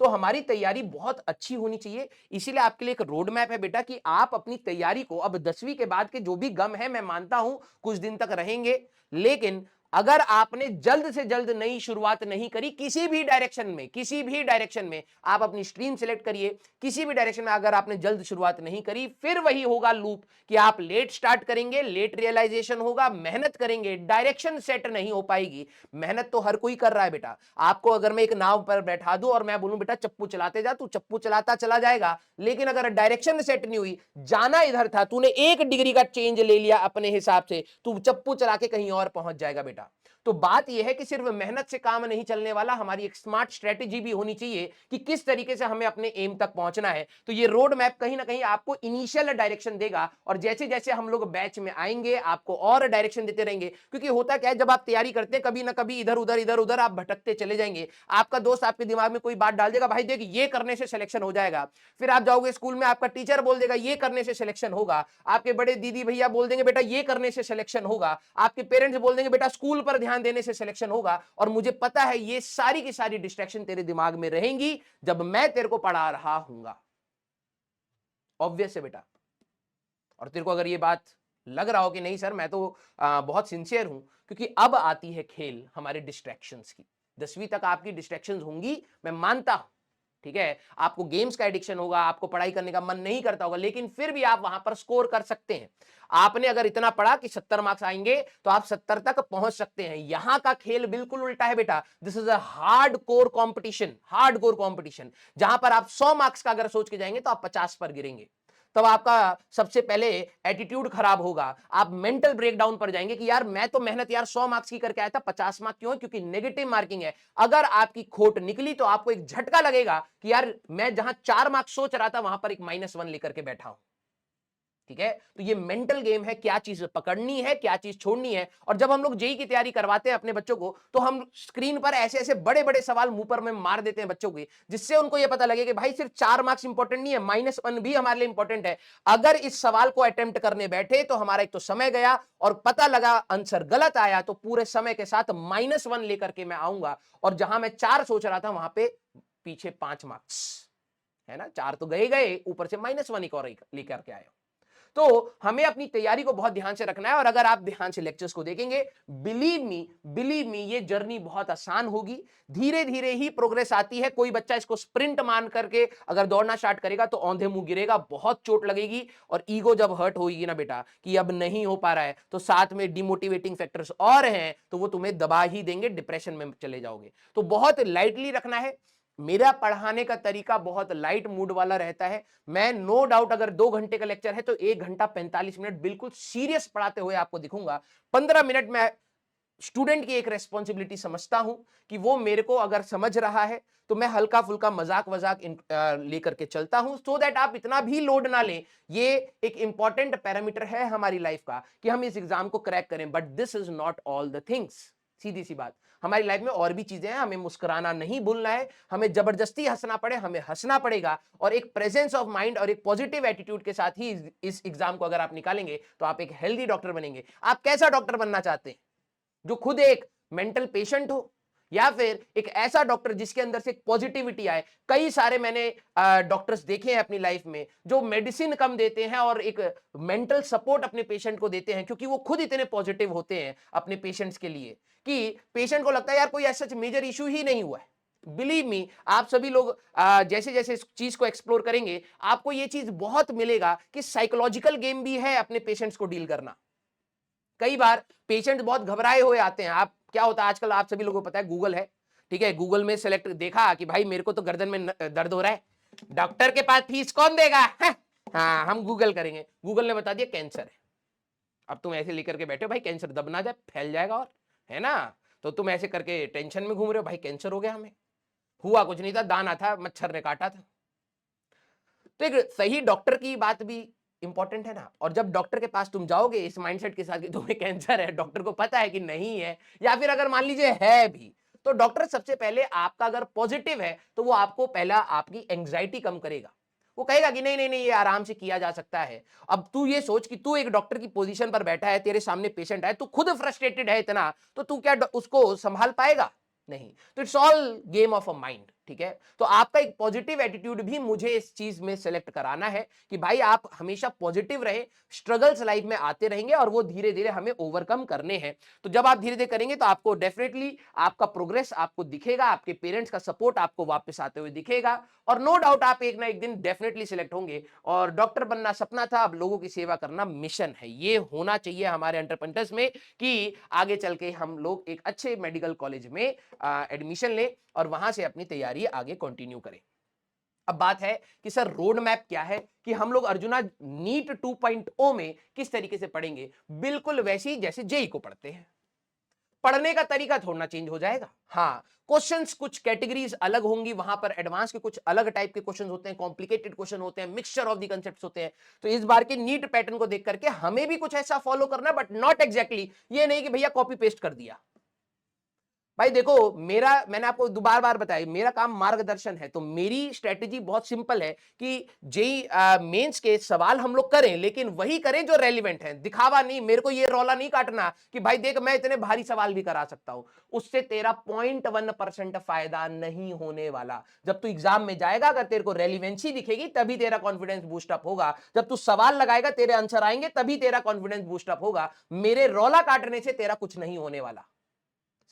तो हमारी तैयारी बहुत अच्छी होनी चाहिए। इसीलिए आपके लिए एक रोड मैप है बेटा कि आप अपनी तैयारी को, अब 10वीं के बाद के जो भी गम है मैं मानता हूं कुछ दिन तक रहेंगे, लेकिन अगर आपने जल्द से जल्द नई शुरुआत नहीं करी किसी भी डायरेक्शन में, किसी भी डायरेक्शन में आप अपनी स्ट्रीम सेलेक्ट करिए, किसी भी डायरेक्शन में अगर आपने जल्द शुरुआत नहीं करी फिर वही होगा लूप कि आप लेट स्टार्ट करेंगे, लेट रियलाइजेशन होगा, मेहनत करेंगे, डायरेक्शन सेट नहीं हो पाएगी। मेहनत तो हर कोई कर रहा है बेटा। आपको अगर मैं एक नाव पर बैठा दूं और मैं बोलूं बेटा चप्पू चलाते जा, तू चप्पू चलाता चला जाएगा, लेकिन अगर डायरेक्शन सेट नहीं हुई, जाना इधर था, तूने 1 डिग्री का चेंज ले लिया अपने हिसाब से, तू चप्पू चला के कहीं और पहुंच जाएगा बेटा। तो बात यह है कि सिर्फ मेहनत से काम नहीं चलने वाला, हमारी एक स्मार्ट स्ट्रेटेजी भी होनी चाहिए कि किस तरीके से हमें अपने एम तक पहुंचना है। तो ये रोड मैप कहीं ना कहीं आपको इनिशियल डायरेक्शन देगा, और जैसे जैसे हम लोग बैच में आएंगे आपको और डायरेक्शन देते रहेंगे। क्योंकि होता क्या है, जब आप तैयारी करते हैं कभी ना कभी इधर उधर आप भटकते चले जाएंगे। आपका दोस्त आपके दिमाग में कोई बात डाल देगा, भाई देख ये करने से सिलेक्शन हो जाएगा। फिर आप जाओगे स्कूल में, आपका टीचर बोल देगा ये करने से सिलेक्शन होगा, आपके बड़े दीदी भैया बोल देंगे बेटा ये करने से सिलेक्शन होगा, आपके पेरेंट्स बोल देंगे बेटा स्कूल पर ध्यान देने से सिलेक्शन होगा। और मुझे पता है ये सारी की सारी डिस्ट्रैक्शन तेरे दिमाग में रहेंगी जब मैं तेरे को पढ़ा रहा हूंगा। ऑब्वियस है बेटा। और तेरे को अगर ये बात लग रहा हो कि नहीं सर मैं तो बहुत सिंसियर हूं, क्योंकि अब आती है खेल हमारे डिस्ट्रैक्शंस की। 10वीं तक आपकी डिस्ट्रैक्शंस होंगी, मैं मानता हूं। ठीक है, आपको गेम्स का एडिक्शन होगा, आपको पढ़ाई करने का मन नहीं करता होगा, लेकिन फिर भी आप वहां पर स्कोर कर सकते हैं। आपने अगर इतना पढ़ा कि 70 मार्क्स आएंगे तो आप 70 तक पहुंच सकते हैं। यहां का खेल बिल्कुल उल्टा है बेटा। This is a hard core competition, hard core competition, जहां पर आप 100 मार्क्स का अगर सोच के जाएंगे तो आप 50 पर गिरेंगे। तब आपका सबसे पहले एटीट्यूड खराब होगा, आप मेंटल ब्रेकडाउन पर जाएंगे कि यार मैं तो मेहनत यार 100 मार्क्स की करके आया था, 50 मार्क्स क्यों है? क्योंकि नेगेटिव मार्किंग है। अगर आपकी खोट निकली तो आपको एक झटका लगेगा कि यार मैं जहां 4 मार्क्स सोच रहा था वहां पर एक -1 लेकर के बैठा हूं। ठीक है, तो ये मेंटल गेम है, क्या चीज पकड़नी है, क्या चीज छोड़नी है। और जब हम लोग जेई की तैयारी करवाते हैं अपने बच्चों को, तो हम स्क्रीन पर ऐसे ऐसे बड़े बड़े सवाल मुंह पर में मार देते हैं बच्चों की, जिससे उनको ये पता लगे कि भाई सिर्फ 4 मार्क्स इंपॉर्टेंट नहीं है, -1 भी हमारे लिए इंपॉर्टेंट है। अगर इस सवाल को अटेम्प्ट करने बैठे तो हमारा एक तो समय गया, और पता लगा आंसर गलत आया तो पूरे समय के साथ -1 लेकर के मैं आऊंगा, और जहां मैं 4 सोच रहा था वहां पे पीछे 5 मार्क्स है ना, 4 तो गए गए, ऊपर से -1 एक और लेकर के आए। तो हमें अपनी तैयारी को बहुत ध्यान से रखना है, और अगर आप ध्यान से लेक्चर्स को देखेंगे, बिलीव मी ये जर्नी बहुत आसान होगी। धीरे धीरे ही प्रोग्रेस आती है। कोई बच्चा इसको स्प्रिंट मान करके अगर दौड़ना स्टार्ट करेगा तो औंधे मुंह गिरेगा, बहुत चोट लगेगी, और ईगो जब हर्ट होगी ना बेटा कि अब नहीं हो पा रहा है, तो साथ में डिमोटिवेटिंग फैक्टर्स और हैं, तो वो तुम्हें दबा ही देंगे, डिप्रेशन में चले जाओगे। तो बहुत लाइटली रखना है। मेरा पढ़ाने का तरीका बहुत लाइट मूड वाला रहता है। मैं नो डाउट अगर 2 घंटे का लेक्चर है तो 1 घंटा 45 मिनट बिल्कुल सीरियस पढ़ाते हुए आपको दिखूंगा। 15 मिनट में स्टूडेंट की एक रेस्पॉन्सिबिलिटी समझता हूं कि वो मेरे को अगर समझ रहा है तो मैं हल्का फुल्का मजाक वजाक लेकर के चलता हूं, सो दैट आप इतना भी लोड ना लें। ये एक इंपॉर्टेंट पैरामीटर है हमारी लाइफ का कि हम इस एग्जाम को क्रैक करें, but this is not all the things. सीधी सी बात, हमारी लाइफ में और भी चीजें हैं, हमें मुस्कुराना नहीं भूलना है, हमें जबरदस्ती हंसना पड़े हमें हंसना पड़ेगा, और एक प्रेजेंस ऑफ माइंड और एक पॉजिटिव एटीट्यूड के साथ ही इस एग्जाम को अगर आप निकालेंगे तो आप एक हेल्दी डॉक्टर बनेंगे। आप कैसा डॉक्टर बनना चाहते हैं? जो खुद एक मेंटल पेशेंट हो, या फिर एक ऐसा डॉक्टर जिसके अंदर से एक पॉजिटिविटी आए? कई सारे मैंने डॉक्टर्स देखे हैं अपनी लाइफ में जो मेडिसिन कम देते हैं और एक मेंटल सपोर्ट अपने पेशेंट को देते हैं, क्योंकि वो खुद इतने पॉजिटिव होते हैं अपने पेशेंट्स के लिए कि पेशेंट को लगता है यार कोई ऐसा मेजर इशू ही नहीं हुआ है। बिलीव मी, आप सभी लोग जैसे जैसे इस चीज को एक्सप्लोर करेंगे आपको ये चीज बहुत मिलेगा कि साइकोलॉजिकल गेम भी है अपने पेशेंट्स को डील करना। कई बार पेशेंट बहुत घबराए हुए आते हैं। आप क्या होता है आजकल, आप सभी लोगों को पता है गूगल है, ठीक है, गूगल में सेलेक्ट देखा कि भाई मेरे को तो गर्दन में दर्द हो रहा है, डॉक्टर के पास फीस कौन देगा है? हाँ, हम गूगल करेंगे, गूगल ने बता दिया कैंसर है। अब तुम ऐसे लेकर के बैठे हो भाई कैंसर दब ना जाए फैल जाएगा, और है ना, तो तुम ऐसे करके टेंशन में घूम रहे हो भाई कैंसर हो गया हमें। हुआ कुछ नहीं था, दाना था, मच्छर ने काटा था। तो एक सही डॉक्टर की बात भी इंपॉर्टेंट है ना। और जब डॉक्टर के पास तुम जाओगे इस माइंडसेट के साथ कि तुम्हें कैंसर है, डॉक्टर को पता है कि नहीं है, या फिर अगर मान लीजिए है भी, तो डॉक्टर सबसे पहले आपका अगर पॉजिटिव है तो वो आपको पहला आपकी एंग्जाइटी कम करेगा। वो कहेगा कि नहीं नहीं नहीं, ये आराम से किया जा सकता है। अब तू ये सोच कि तू एक डॉक्टर की पोजीशन पर बैठा है, तेरे सामने पेशेंट है, तू खुद फ्रस्ट्रेटेड है इतना, तो तू क्या उसको संभाल पाएगा? नहीं। तो it's all game of a mind. ठीक है, तो आपका एक पॉजिटिव एटीट्यूड भी मुझे इस चीज में सेलेक्ट कराना है कि भाई आप हमेशा पॉजिटिव रहे। स्ट्रगल्स लाइफ में आते रहेंगे और वो धीरे धीरे हमें ओवरकम करने हैं। तो जब आप धीरे धीरे करेंगे तो आपको डेफिनेटली आपका प्रोग्रेस आपको दिखेगा, आपके पेरेंट्स का सपोर्ट आपको वापस आते हुए दिखेगा, और नो डाउट आप एक ना एक दिन डेफिनेटली सिलेक्ट होंगे। और डॉक्टर बनना सपना था, अब लोगों की सेवा करना मिशन है। ये होना चाहिए हमारे एंटरप्रेन्योर्स में कि आगे चल के हम लोग एक अच्छे मेडिकल कॉलेज में एडमिशन लें और वहां से अपनी तैयारी आगे कंटिन्यू करें। अब बात है कि सर रोड मैप क्या है, कि हम लोग अर्जुना नीट 2.0 में किस तरीके से पढ़ेंगे? बिल्कुल वैसी जैसे जेई को पढ़ते हैं। पढ़ने का तरीका थोड़ा चेंज हो जाएगा। हाँ, क्वेश्चंस कुछ कैटेगरीज अलग होंगी, वहां पर एडवांस के कुछ अलग टाइप के क्वेश्चन होते हैं, कॉम्प्लिकेटेड क्वेश्चन होते हैं, मिक्सचर ऑफ द कांसेप्ट्स होते हैं। तो इस बार के नीट पैटर्न को देख करके हमें भी कुछ ऐसा फॉलो करना, बट नॉट एग्जैक्टली ये नहीं कि भैया कॉपी पेस्ट कर दिया। भाई देखो, मैंने आपको बार बार बताया मेरा काम मार्गदर्शन है। तो मेरी स्ट्रेटेजी बहुत सिंपल है कि जेई मेंस के सवाल हम लोग करें, लेकिन वही करें जो रेलिवेंट है। दिखावा नहीं, मेरे को ये रौला नहीं काटना कि भाई देख मैं इतने भारी सवाल भी करा सकता हूं। उससे तेरा 0.1% फायदा नहीं होने वाला। जब तू एग्जाम में जाएगा, अगर तेरे को रेलिवेंसी दिखेगी तभी तेरा कॉन्फिडेंस बूस्टअप होगा। जब तू सवाल लगाएगा, तेरे आंसर आएंगे, तभी तेरा कॉन्फिडेंस बूस्टअप होगा। मेरे रौला काटने से तेरा कुछ नहीं होने वाला।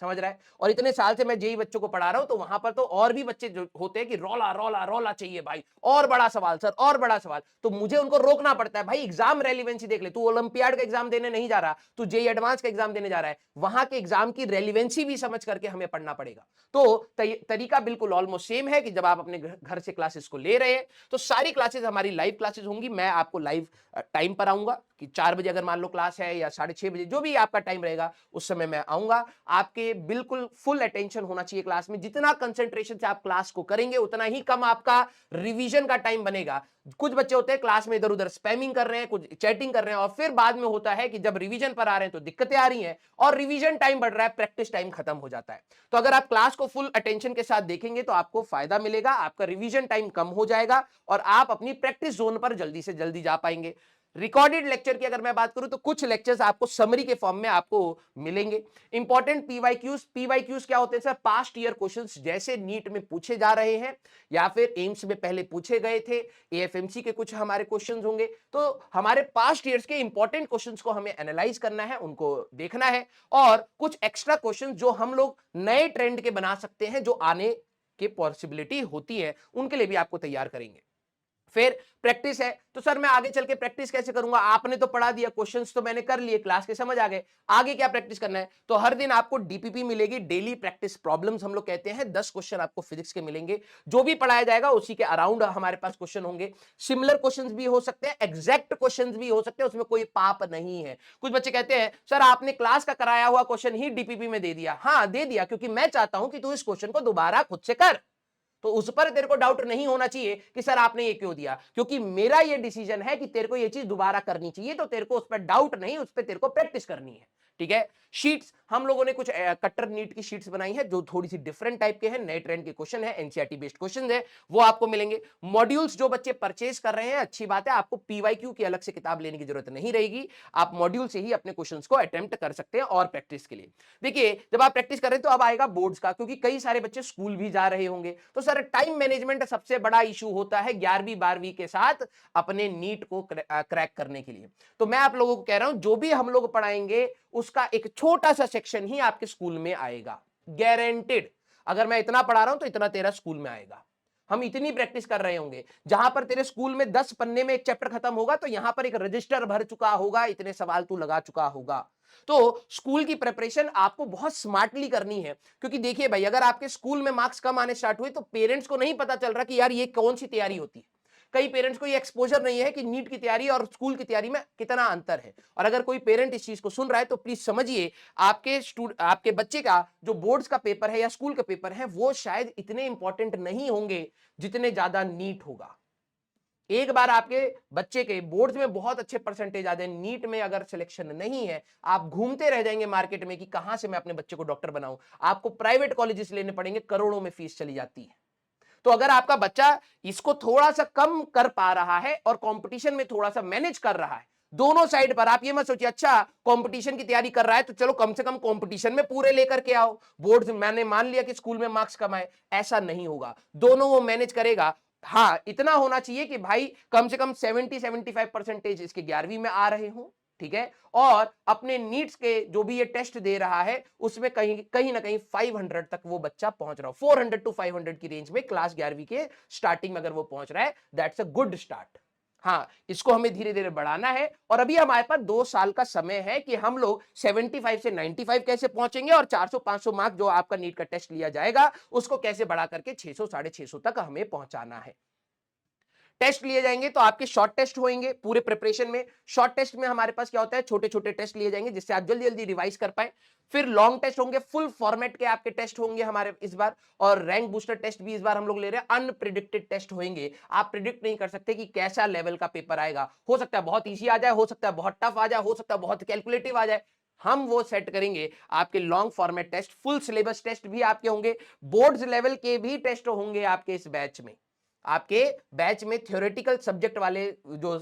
समझ रहा है। और इतने साल से मैं जेई बच्चों को पढ़ा रहा हूं, तो वहां पर तो और भी बच्चे जो होते हैं कि रौला रौला रौला चाहिए भाई, और बड़ा सवाल सर, और बड़ा सवाल, तो मुझे उनको रोकना पड़ता है। भाई एग्जाम रेलिवेंसी देख ले, तू ओलंपियाड का एग्जाम देने नहीं जा रहा, तू जेई एडवांस का एग्जाम देने जा रहा है, वहां के एग्जाम की रेलिवेंसी भी समझ करके हमें पढ़ना पड़ेगा। तो तरीका बिल्कुल ऑलमोस्ट सेम है कि जब आप अपने घर से क्लासेस को ले रहे हैं, तो सारी क्लासेस हमारी लाइव क्लासेस होंगी। मैं आपको लाइव टाइम पर आऊंगा कि 4 बजे अगर मान लो क्लास है, या 6:30 बजे, जो भी आपका टाइम रहेगा उस समय मैं आऊंगा। आपके बिल्कुल फुल अटेंशन होना चाहिए क्लास में। जितना कंसंट्रेशन से आप क्लास को करेंगे, उतना ही कम आपका रिवीजन का टाइम बनेगा। कुछ बच्चे होते हैं क्लास में इधर उधर स्पैमिंग कर रहे हैं, कुछ चैटिंग कर रहे हैं, और फिर बाद में होता है कि जब रिवीजन पर आ रहे हैं तो दिक्कतें आ रही हैं, और रिवीजन टाइम बढ़ रहा है, प्रैक्टिस टाइम खत्म हो जाता है। तो अगर आप क्लास को फुल अटेंशन के साथ देखेंगे तो आपको फायदा मिलेगा, आपका रिवीजन टाइम कम हो जाएगा, और आप अपनी प्रैक्टिस जोन पर जल्दी से जल्दी जा पाएंगे। रिकॉर्डेड लेक्चर की अगर मैं बात करूं, तो कुछ लेक्चर्स आपको समरी के फॉर्म में आपको मिलेंगे। इंपॉर्टेंट पीवाईक्यूज क्या होते हैं सर? पास्ट ईयर क्वेश्चंस, जैसे नीट में पूछे जा रहे हैं या फिर एम्स में पहले पूछे गए थे, एएफएमसी के कुछ हमारे क्वेश्चंस होंगे। तो हमारे पास्ट ईयर्स के इंपॉर्टेंट क्वेश्चंस को हमें एनालाइज करना है, उनको देखना है, और कुछ एक्स्ट्रा क्वेश्चंस जो हम लोग नए ट्रेंड के बना सकते हैं, जो आने की पॉसिबिलिटी होती है, उनके लिए भी आपको तैयार करेंगे। फिर प्रैक्टिस है, तो सर मैं आगे चल के प्रैक्टिस कैसे करूंगा? आपने तो पढ़ा दिया, क्वेश्चंस तो मैंने कर लिए, क्लास के समझ आ गए, आगे क्या प्रैक्टिस करना है? तो हर दिन आपको डीपीपी मिलेगी, डेली प्रैक्टिस प्रॉब्लम्स हम लोग कहते हैं। 10 क्वेश्चन आपको फिजिक्स के मिलेंगे, जो भी पढ़ाया जाएगा उसी के अराउंड हमारे पास क्वेश्चन होंगे। सिमिलर क्वेश्चंस भी हो सकते हैं, एग्जैक्ट क्वेश्चंस भी हो सकते हैं, उसमें कोई पाप नहीं है। कुछ बच्चे कहते हैं सर आपने क्लास का कराया हुआ क्वेश्चन ही डीपीपी में दे दिया। हाँ दे दिया, क्योंकि मैं चाहता हूं कि तू इस क्वेश्चन को दोबारा खुद से कर। तो उस पर तेरे को डाउट नहीं होना चाहिए कि सर आपने ये क्यों दिया, क्योंकि मेरा ये डिसीजन है कि तेरे को ये चीज दोबारा करनी चाहिए, तो तेरे को उस पर डाउट नहीं, उस पर तेरे को प्रैक्टिस करनी है। ठीक है। शीट्स, हम लोगों ने कुछ कट्टर नीट की शीट्स बनाई है, जो थोड़ी सी डिफरेंट टाइप के हैं, नए ट्रेंड के क्वेश्चन है, एनसीईआरटी बेस्ड क्वेश्चन है, वो आपको मिलेंगे। मॉड्यूल्स जो बच्चे परचेज कर रहे हैं, अच्छी बात है, आपको पीवाईक्यू की अलग से किताब लेने की जरूरत नहीं रहेगी, आप मॉड्यूल से ही अपने क्वेश्चंस को अटेम्प्ट कर सकते हैं और प्रैक्टिस के लिए। देखिए जब आप प्रैक्टिस कर रहे हैं तो अब आएगा बोर्ड्स का, क्योंकि कई सारे बच्चे स्कूल भी जा रहे होंगे, तो सर टाइम मैनेजमेंट सबसे बड़ा इशू होता है 11वीं 12वीं के साथ अपने नीट को क्रैक करने के लिए। तो मैं आप लोगों को कह रहा हूं, जो भी हम लोग पढ़ाएंगे उसका एक छोटा सा सेक्शन ही आपके स्कूल में आएगा, गारंटेड। अगर मैं इतना पढ़ा रहा हूं तो इतना तेरा स्कूल में आएगा। हम इतनी प्रैक्टिस कर रहे होंगे, जहां पर तेरे स्कूल में 10 पन्ने में एक चैप्टर खत्म होगा, तो यहां पर एक रजिस्टर भर चुका होगा, इतने सवाल तू लगा चुका होगा। तो स्कूल की प्रिपरेशन आपको बहुत स्मार्टली करनी है, क्योंकि देखिए भाई, अगर आपके स्कूल में मार्क्स कम आने स्टार्ट हुए, तो पेरेंट्स को नहीं पता चल रहा कि यार ये कौन सी तैयारी होती है। कई पेरेंट्स को ये एक्सपोजर नहीं है कि नीट की तैयारी और स्कूल की तैयारी में कितना अंतर है। और अगर कोई पेरेंट इस चीज को सुन रहा है, तो प्लीज समझिए, आपके बच्चे का जो बोर्ड्स का पेपर है या स्कूल का पेपर है, वो शायद इतने इंपॉर्टेंट नहीं होंगे जितने ज्यादा नीट होगा। एक बार आपके बच्चे के बोर्ड्स में बहुत अच्छे परसेंटेज आ जाए, नीट में अगर सिलेक्शन नहीं है, आप घूमते रह जाएंगे मार्केट में कि कहां से मैं अपने बच्चे को डॉक्टर बनाऊं। आपको प्राइवेट कॉलेजेस लेने पड़ेंगे, करोड़ों में फीस चली जाती है। तो अगर आपका बच्चा इसको थोड़ा सा कम कर पा रहा है और कंपटीशन में थोड़ा सा मैनेज कर रहा है, दोनों साइड पर, आप ये मत सोचिए अच्छा कंपटीशन की तैयारी कर रहा है तो चलो कम से कम कंपटीशन में पूरे लेकर के आओ, बोर्ड मैंने मान लिया कि स्कूल में मार्क्स कम आए, ऐसा नहीं होगा। दोनों वो मैनेज करेगा। हाँ इतना होना चाहिए कि भाई कम से कम 70-75% इसके 11वीं में आ रहे हो, ठीक है, और अपने नीट्स के जो भी ये टेस्ट दे रहा है उसमें कहीं कहीं ना कहीं 500 तक वो बच्चा पहुंच रहा हो, 400 to 500 की रेंज में क्लास 11वीं के स्टार्टिंग में अगर वो पहुंच रहा है, दैट्स अ गुड स्टार्ट। हाँ इसको हमें धीरे धीरे बढ़ाना है, और अभी हमारे पास 2 साल का समय है कि हम लोग 75 से 95 कैसे पहुंचेंगे, और 400-500 मार्क जो आपका नीट का टेस्ट लिया जाएगा उसको कैसे बढ़ा करके 600 650 तक हमें पहुंचाना है। टेस्ट लिए जाएंगे तो आपके शॉर्ट टेस्ट होंगे पूरे प्रिपरेशन में। शॉर्ट टेस्ट में हमारे पास क्या होता है, छोटे छोटे टेस्ट लिए जाएंगे जिससे आप जल्दी जल्दी रिवाइज कर पाए। फिर लॉन्ग टेस्ट होंगे, फुल फॉर्मेट के आपके टेस्ट होंगे हमारे इस बार, और रैंक बूस्टर टेस्ट भी इस बार हम लोग ले रहे हैं। अनप्रिडिक्टेड टेस्ट होंगे, आप प्रिडिक्ट नहीं कर सकते कि कैसा लेवल का पेपर आएगा, हो सकता है बहुत ईजी आ जाए, हो सकता है बहुत टफ आ जाए, हो सकता है बहुत कैलकुलेटिव आ जाए। हम वो सेट करेंगे। आपके long format test, full syllabus test भी आपके होंगे, बोर्ड्स लेवल के भी टेस्ट होंगे आपके इस बैच में। आपके बैच में थ्योरेटिकल सब्जेक्ट वाले जो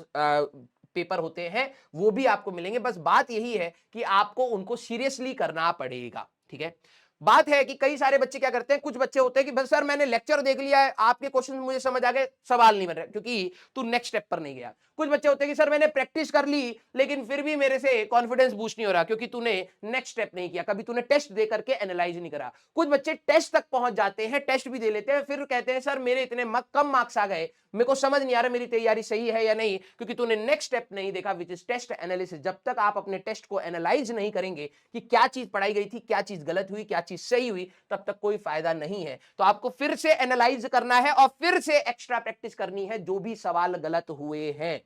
पेपर होते हैं वो भी आपको मिलेंगे। बस बात यही है कि आपको उनको सीरियसली करना पड़ेगा, ठीक है। बात है कि कई सारे बच्चे क्या करते हैं, कुछ बच्चे होते हैं कि बस सर मैंने लेक्चर देख लिया है, आपके क्वेश्चन मुझे समझ आ गए, सवाल नहीं बन रहे क्योंकि तू नेक्स्ट स्टेप पर नहीं गया। कुछ बच्चे होते हैं कि सर मैंने प्रैक्टिस कर ली लेकिन फिर भी मेरे से कॉन्फिडेंस बूस्ट नहीं हो रहा क्योंकि तूने नेक्स्ट स्टेप नहीं किया, कभी तूने टेस्ट दे करके एनालाइज नहीं करा। कुछ बच्चे टेस्ट तक पहुंच जाते हैं, टेस्ट भी दे लेते हैं, फिर कहते हैं सर मेरे इतने कम मार्क्स आ गए, मेरे को समझ नहीं आ रहा मेरी तैयारी सही है या नहीं, क्योंकि तूने नेक्स्ट स्टेप नहीं देखा, विच इज टेस्ट एनालिसिस। जब तक आप अपने टेस्ट को एनालाइज नहीं करेंगे कि क्या चीज पढ़ाई गई थी, क्या चीज गलत हुई, क्या चीज सही हुई, तब तक कोई फायदा नहीं है। तो आपको फिर से एनालाइज करना है और फिर से एक्स्ट्रा प्रैक्टिस करनी है जो भी सवाल गलत हुए हैं।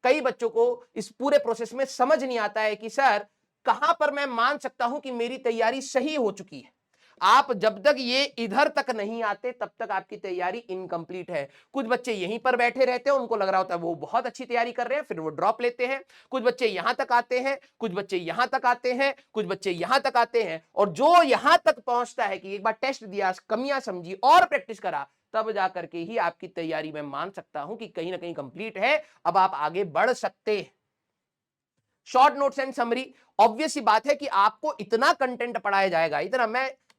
कई बच्चों को इस पूरे प्रोसेस में समझ नहीं आता है कि सर कहां पर मैं मान सकता हूं कि मेरी तैयारी सही हो चुकी है। आप जब तक ये इधर तक नहीं आते तब तक आपकी तैयारी इनकम्प्लीट है। कुछ बच्चे यहीं पर बैठे रहते हैं, उनको लग रहा होता है वो बहुत अच्छी तैयारी कर रहे हैं, फिर वो ड्रॉप लेते हैं। कुछ बच्चे यहां तक आते हैं, कुछ बच्चे यहां तक आते हैं, कुछ बच्चे यहां तक आते हैं, और जो यहां तक पहुंचता है कि एक बार टेस्ट दिया, कमियां समझी और प्रैक्टिस करा, तब जाकर के ही आपकी तैयारी मैं मान सकता हूं कि कहीं ना कहीं कंप्लीट है, अब आप आगे बढ़ सकते हैं। Short notes and summary, obvious सी बात है कि आपको इतना कंटेंट पढ़ाया जाएगा, इतना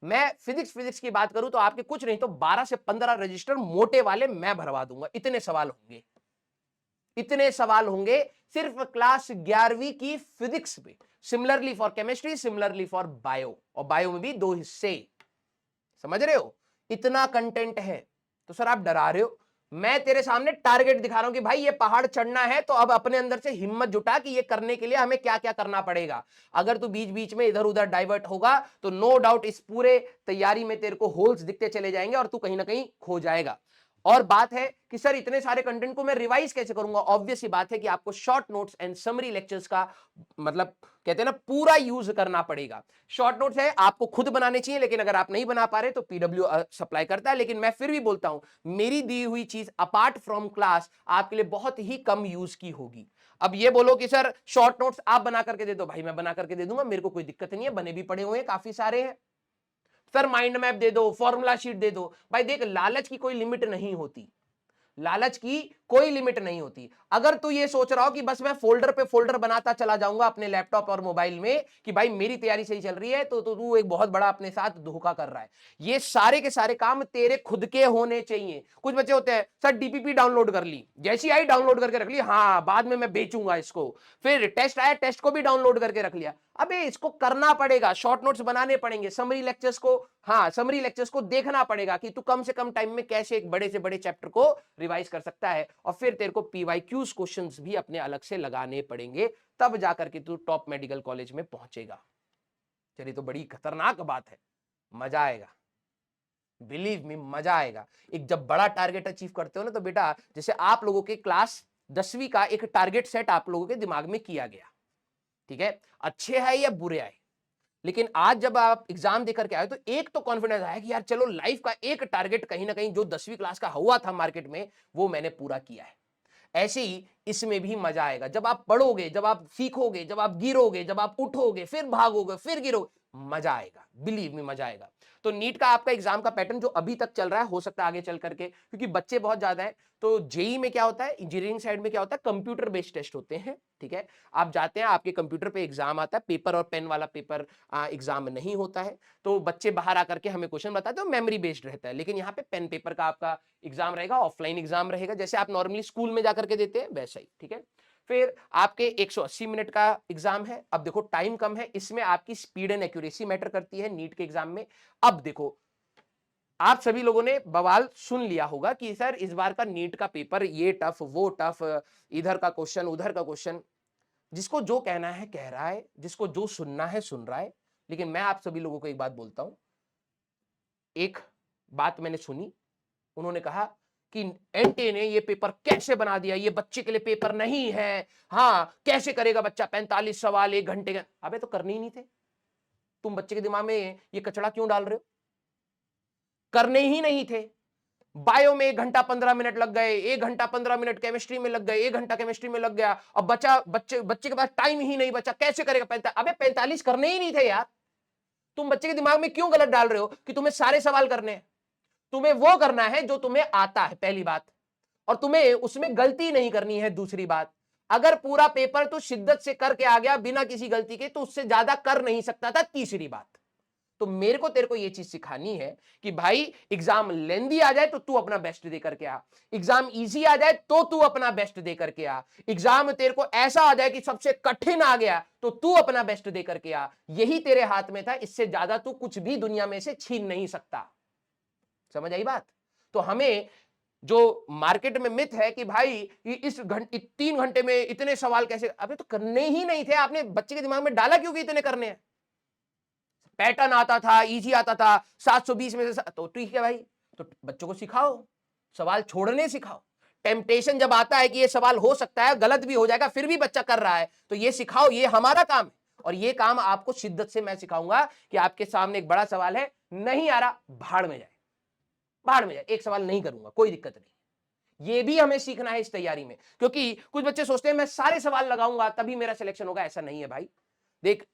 मैं फिजिक्स की बात करूं तो आपके कुछ नहीं तो 12 से 15 रजिस्टर मोटे वाले मैं भरवा दूंगा। इतने सवाल होंगे, इतने सवाल होंगे सिर्फ क्लास 11वीं की फिजिक्स पे। Similarly for chemistry, similarly for bio, और बायो में भी 2 हिस्से, समझ रहे हो, इतना कंटेंट है। तो सर आप डरा रहे हो, मैं तेरे सामने टारगेट दिखा रहा हूं कि भाई ये पहाड़ चढ़ना है, तो अब अपने अंदर से हिम्मत जुटा कि ये करने के लिए हमें क्या क्या करना पड़ेगा। अगर तू बीच बीच में इधर उधर डाइवर्ट होगा तो नो डाउट इस पूरे तैयारी में तेरे को होल्स दिखते चले जाएंगे और तू कहीं ना कहीं खो जाएगा। और बात है कि सर इतने सारे कंटेंट को मैं रिवाइज कैसे करूंगा। ऑब्वियस सी बात है कि आपको short notes and summary lectures का मतलब कहते हैं ना पूरा यूज करना पड़ेगा। शॉर्ट नोट्स है आपको खुद बनाने चाहिए, लेकिन अगर आप नहीं बना पा रहे तो पीडब्ल्यू सप्लाई करता है। लेकिन मैं फिर भी बोलता हूं मेरी दी हुई चीज अपार्ट फ्रॉम क्लास आपके लिए बहुत ही कम यूज की होगी। अब ये बोलो कि सर शॉर्ट नोट्स आप बना करके दे दो, भाई मैं बना करके दे दूंगा, मेरे को कोई दिक्कत नहीं है, बने भी पड़े हुए हैं, काफी सारे हैं। सर माइंड मैप दे दो, फॉर्मूला शीट दे दो, भाई देख लालच की कोई लिमिट नहीं होती, लालच की कोई लिमिट नहीं होती। अगर तू ये सोच रहा हो कि बस मैं फोल्डर पे फोल्डर बनाता चला जाऊंगा अपने लैपटॉप और मोबाइल में कि भाई मेरी तैयारी सही चल रही है, तो तू एक बहुत बड़ा अपने साथ धोखा कर रहा है। ये सारे के सारे काम तेरे खुद के होने चाहिए। कुछ बच्चे होते हैं सर डीपीपी डाउनलोड कर ली, जैसी आई डाउनलोड करके रख ली, हाँ बाद में मैं बेचूंगा इसको, फिर टेस्ट आया टेस्ट को भी डाउनलोड करके रख लिया। अबे इसको करना पड़ेगा, शॉर्ट नोट्स बनाने पड़ेंगे, समरी लेक्चर्स को, हाँ समरी लेक्चर्स को देखना पड़ेगा कि तू कम से कम टाइम में कैसे एक बड़े से बड़े चैप्टर को रिवाइज कर सकता है, और फिर तेरे को पीवाईक्यूज क्वेश्चंस भी अपने अलग से लगाने पड़ेंगे, तब जाकर के तू टॉप मेडिकल कॉलेज में पहुंचेगा। चलिए तो बड़ी खतरनाक बात है, मजा आएगा, बिलीव मी मजा आएगा। एक जब बड़ा टारगेट अचीव करते हो ना, तो बेटा जैसे आप लोगों के क्लास 10वीं का एक टारगेट सेट आप लोगों के दिमाग में किया गया, ठीक है, अच्छे आए या बुरे आए, लेकिन आज जब आप एग्जाम देकर के आए तो एक तो कॉन्फिडेंस आया कि यार चलो लाइफ का एक टारगेट कहीं ना कहीं जो 10वीं क्लास का हुआ था मार्केट में वो मैंने पूरा किया है। ऐसे ही इसमें भी मजा आएगा, जब आप पढ़ोगे, जब आप सीखोगे, जब आप गिरोगे, जब आप उठोगे, फिर भागोगे, फिर गिरोगे, मजा आएगा, बिलीव मी मजा आएगा। तो नीट का आपका एग्जाम का पैटर्न जो अभी तक चल रहा है, हो सकता है आगे चल करके, क्योंकि बच्चे बहुत ज्यादा हैं, तो जेई में क्या होता है, इंजीनियरिंग साइड में क्या होता है, कंप्यूटर बेस्ड टेस्ट होते हैं, ठीक है। आप जाते हैं, आपके कंप्यूटर पे एग्जाम आता है, पेपर और पेन वाला पेपर एग्जाम नहीं होता है, तो बच्चे बाहर आकर के हमें क्वेश्चन बताते हैं, मेमोरी बेस्ड रहता है। लेकिन यहाँ पे पेन पेपर का आपका एग्जाम रहेगा, ऑफलाइन एग्जाम रहेगा, जैसे आप नॉर्मली स्कूल में जाकर के देते हैं वैसा ही, ठीक है। फिर आपके 180 मिनट का एग्जाम है। अब देखो टाइम कम है, इसमें आपकी स्पीड एंड एक्यूरेसी मैटर करती है नीट के एग्जाम में। अब देखो आप सभी लोगों ने बवाल सुन लिया होगा कि सर इस बार का नीट का पेपर ये टफ वो टफ, इधर का क्वेश्चन उधर का क्वेश्चन। जिसको जो कहना है कह रहा है, जिसको जो सुनना है सुन रहा है। लेकिन मैं आप सभी लोगों को एक बात बोलता हूं, एक बात मैंने सुनी, उन्होंने कहा कि एनटीए ने ये पेपर कैसे बना दिया, ये बच्चे के लिए पेपर नहीं है, हाँ कैसे करेगा बच्चा 45 सवाल 1 घंटे का। अबे तो करने ही नहीं थे, तुम बच्चे के दिमाग में ये कचड़ा क्यों डाल रहे हो, करने ही नहीं थे। बायो में 1 घंटा 15 मिनट लग गए, 1 घंटा 15 मिनट केमिस्ट्री में लग गए, 1 घंटा केमिस्ट्री में लग गया, अब बच्चे के पास टाइम ही नहीं बचा, कैसे करेगा 45। अबे 45 करने ही नहीं थे यार, तुम बच्चे के दिमाग में क्यों गलत डाल रहे हो कि तुम्हें सारे सवाल करने हैं। तुम्हें वो करना है जो तुम्हें आता है, पहली बात, और तुम्हें उसमें गलती नहीं करनी है, दूसरी बात। अगर पूरा पेपर तो शिद्दत से करके आ गया बिना किसी गलती के, तो उससे ज्यादा कर नहीं सकता था, तीसरी बात। तो मेरे को तेरे को ये चीज सिखानी है कि भाई एग्जाम लेंदी आ जाए तो तू अपना बेस्ट दे करके आ, एग्जाम इजी आ जाए तो तू अपना बेस्ट दे करके आ, एग्जाम तेरे को ऐसा आ जाए कि सबसे कठिन आ गया तो तू अपना बेस्ट दे करके आ। यही तेरे हाथ में था, इससे ज्यादा तू कुछ भी दुनिया में से छीन नहीं सकता। समझ आई बात? तो हमें जो मार्केट में मिथ है कि भाई इस 3 घंटे में इतने सवाल कैसे, अबे तो करने ही नहीं थे, आपने बच्चे के दिमाग में डाला क्यों कि इतने करने हैं? पैटर्न आता था, इजी आता था, 720 में से तो ठीक है भाई, तो बच्चों को सिखाओ, सवाल छोड़ने सिखाओ। टेम्पटेशन जब आता है कि ये सवाल हो सकता है, गलत भी हो जाएगा, फिर भी बच्चा कर रहा है, तो ये सिखाओ, ये हमारा काम है। और ये काम आपको शिद्दत से मैं सिखाऊंगा कि आपके सामने एक बड़ा सवाल है, नहीं आ रहा, भाड़ में जाए, भाड़ में जाए, एक सवाल नहीं करूंगा, कोई दिक्कत नहीं। ये भी हमें सीखना है इस तैयारी में, क्योंकि कुछ बच्चे सोचते हैं मैं सारे सवाल लगाऊंगा तभी मेरा सिलेक्शन होगा। ऐसा नहीं है भाई। देख,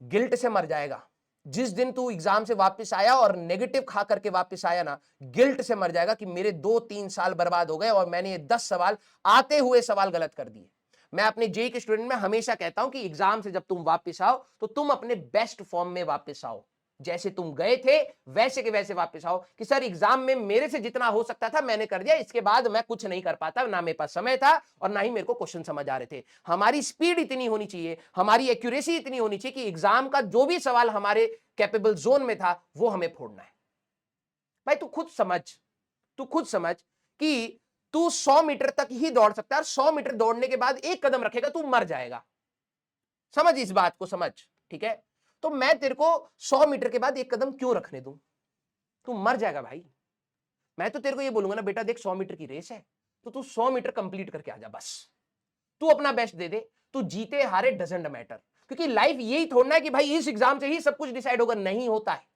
गिल्ट से मर जाएगा जिस दिन तू एग्जाम से वापस आया और नेगेटिव खा करके वापस आया ना, गिल्ट से मर जाएगा कि मेरे 2-3 साल बर्बाद हो गए और मैंने ये 10 सवाल, आते हुए सवाल गलत कर दिए। मैं अपने जेई के स्टूडेंट में हमेशा कहता हूं कि एग्जाम से जब तुम वापस आओ तो तुम अपने बेस्ट फॉर्म में वापस आओ, जैसे तुम गए थे वैसे के वैसे वापस आओ कि सर एग्जाम में मेरे से जितना हो सकता था मैंने कर दिया, इसके बाद मैं कुछ नहीं कर पाता, ना मेरे पास समय था और ना ही मेरे को क्वेश्चन समझ आ रहे थे। हमारी स्पीड इतनी होनी चाहिए, हमारी एक्यूरेसी इतनी होनी चाहिए कि एग्जाम का जो भी सवाल हमारे कैपेबल जोन में था वो हमें फोड़ना है। भाई तू खुद समझ, तू खुद समझ कि तू 100 मीटर तक ही दौड़ सकता है, 100 मीटर दौड़ने के बाद एक कदम रखेगा तू मर जाएगा। समझ इस बात को, समझ, ठीक है? तो मैं तेरे को 100 मीटर के बाद एक कदम क्यों रखने दूं? तू मर जाएगा भाई। मैं तो तेरे को ये बोलूंगा ना, बेटा देख 100 मीटर की रेस है तो तू 100 मीटर कंप्लीट करके आ जा, बस तू अपना बेस्ट दे दे। तू जीते हारे डजंट मैटर, क्योंकि लाइफ यही थोड़ना है कि भाई इस एग्जाम से ही सब कुछ डिसाइड होगा, नहीं होता है।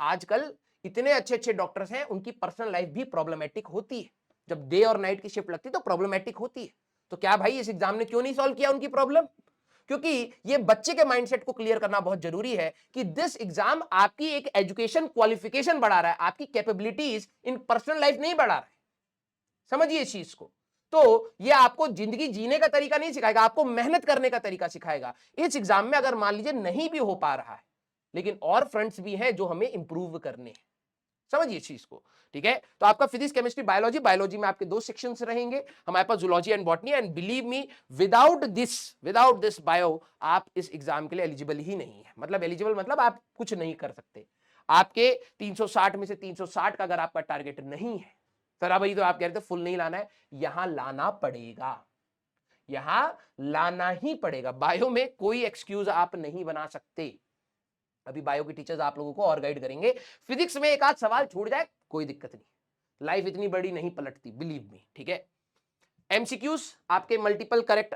आजकल इतने अच्छे अच्छे डॉक्टर्स हैं, उनकी पर्सनल लाइफ भी प्रॉब्लमेटिक होती है। जब डे और नाइट की शिफ्ट लगती है तो प्रॉब्लमेटिक होती है। तो क्या भाई इस एग्जाम ने क्यों नहीं सॉल्व किया उनकी प्रॉब्लम? क्योंकि ये बच्चे के माइंडसेट को क्लियर करना बहुत जरूरी है कि दिस एग्जाम आपकी एक एजुकेशन क्वालिफिकेशन बढ़ा रहा है, आपकी कैपेबिलिटीज इन पर्सनल लाइफ नहीं बढ़ा रहा है। समझिए इस चीज को। तो ये आपको जिंदगी जीने का तरीका नहीं सिखाएगा, आपको मेहनत करने का तरीका सिखाएगा। इस एग्जाम में अगर मान लीजिए नहीं भी हो पा रहा है, लेकिन और फ्रंट्स भी हैं जो हमें इंप्रूव करने हैं। समझिए इस चीज को, ठीक है? तो आपका फिजिक्स, केमिस्ट्री, बायोलॉजी, बायोलॉजी में आपके 2 सेक्शंस रहेंगे, हमारे पास zoology and botany. And believe me, without this bio आप इस एग्जाम के लिए एलिजिबल ही नहीं है। मतलब एलिजिबल मतलब आप कुछ नहीं कर सकते। आपके 360 में से 360 का अगर आपका टारगेट नहीं है, सर भाई तो आप कह रहे थे फुल नहीं लाना है, यहां लाना पड़ेगा, यहां लाना ही पड़ेगा। बायो में कोई एक्सक्यूज आप नहीं बना सकते। अभी बायो के टीचर्स आप लोगों को और गाइड करेंगे। फिजिक्स में एक आध सवाल छूट जाए कोई दिक्कत नहीं, लाइफ इतनी बड़ी नहीं पलटती, बिलीव मी, ठीक है? एमसीक्यूज आपके मल्टीपल करेक्ट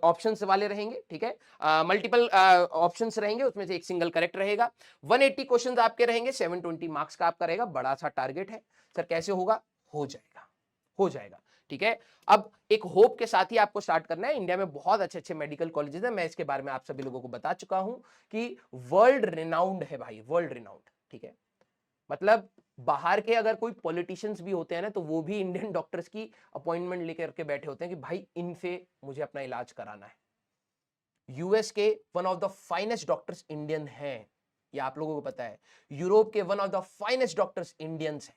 ऑप्शंस वाले रहेंगे, ठीक है? मल्टीपल ऑप्शंस रहेंगे, उसमें से एक सिंगल करेक्ट रहेगा। 180 क्वेश्चंस आपके रहेंगे, 720 मार्क्स का आपका रहेगा। बड़ा सा टारगेट है सर, कैसे होगा? हो जाएगा, हो जाएगा, ठीक है? अब एक होप के साथ ही आपको स्टार्ट करना है। इंडिया में बहुत अच्छे अच्छे मेडिकल कॉलेजेस हैं, मैं इसके बारे में आप सभी लोगों को बता चुका हूं कि वर्ल्ड रिनाउंड है भाई, वर्ल्ड रिनाउंड, ठीक है? मतलब बाहर के अगर कोई पॉलिटिशियंस भी होते हैं ना, तो वो भी इंडियन डॉक्टर्स की अपॉइंटमेंट लेकर के बैठे होते हैं कि भाई इनसे मुझे अपना इलाज कराना है। यूएस के one of the finest doctors Indian हैं, ये आप लोगों को पता है। यूरोप के one of the finest doctors Indians हैं,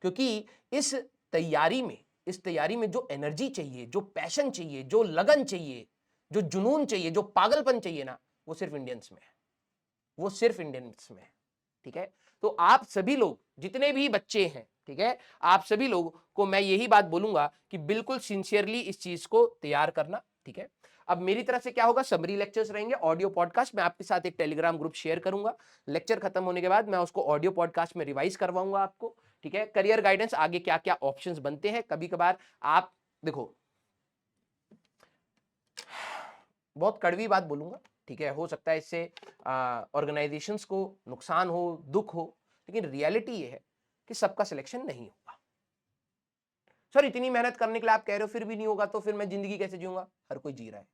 क्योंकि इस तैयारी में जो एनर्जी चाहिए, जो पैशन चाहिए, जो लगन चाहिए, जो जुनून चाहिए, जो पागलपन चाहिए ना, वो सिर्फ इंडियंस में है, वो सिर्फ इंडियंस में है, ठीक है? तो आप सभी लोग जितने भी बच्चे हैं, ठीक है, आप सभी लोग को मैं यही बात बोलूंगा कि बिल्कुल सिंसियरली इस चीज को तैयार करना, ठीक है? अब मेरी तरफ से क्या होगा, समरी लेक्चर्स रहेंगे, ऑडियो पॉडकास्ट। मैं आपके साथ एक टेलीग्राम ग्रुप शेयर करूंगा। लेक्चर खत्म होने के बाद मैं उसको ऑडियो पॉडकास्ट में रिवाइज करवाऊंगा आपको, ठीक है? करियर गाइडेंस, आगे क्या क्या ऑप्शंस बनते हैं। कभी कभार आप देखो, बहुत कड़वी बात बोलूंगा, ठीक है? हो सकता है इससे ऑर्गेनाइजेशंस को नुकसान हो, दुख हो, लेकिन रियलिटी ये है कि सबका सिलेक्शन नहीं होगा। सर इतनी मेहनत करने के लिए आप कह रहे हो फिर भी नहीं होगा, तो फिर मैं जिंदगी कैसे जीऊंगा? हर कोई जी रहा है,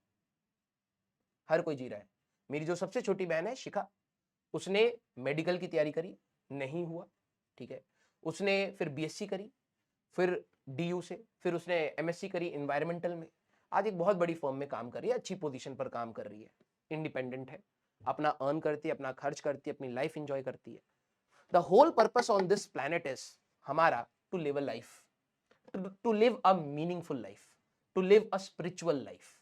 हर कोई जी रहा है। मेरी जो सबसे छोटी बहन है शिखा, उसने मेडिकल की तैयारी करी, नहीं हुआ, ठीक है? उसने फिर बीएससी करी, फिर डीयू से, फिर उसने एमएससी करी इन्वायरमेंटल में। आज एक बहुत बड़ी फर्म में काम कर रही है, अच्छी पोजीशन पर काम कर रही है, इंडिपेंडेंट है, अपना अर्न करती है, अपना खर्च करती है, अपनी लाइफ एंजॉय करती है। The whole purpose on this planet is हमारा to live a life, to live a meaningful life, to live a spiritual life,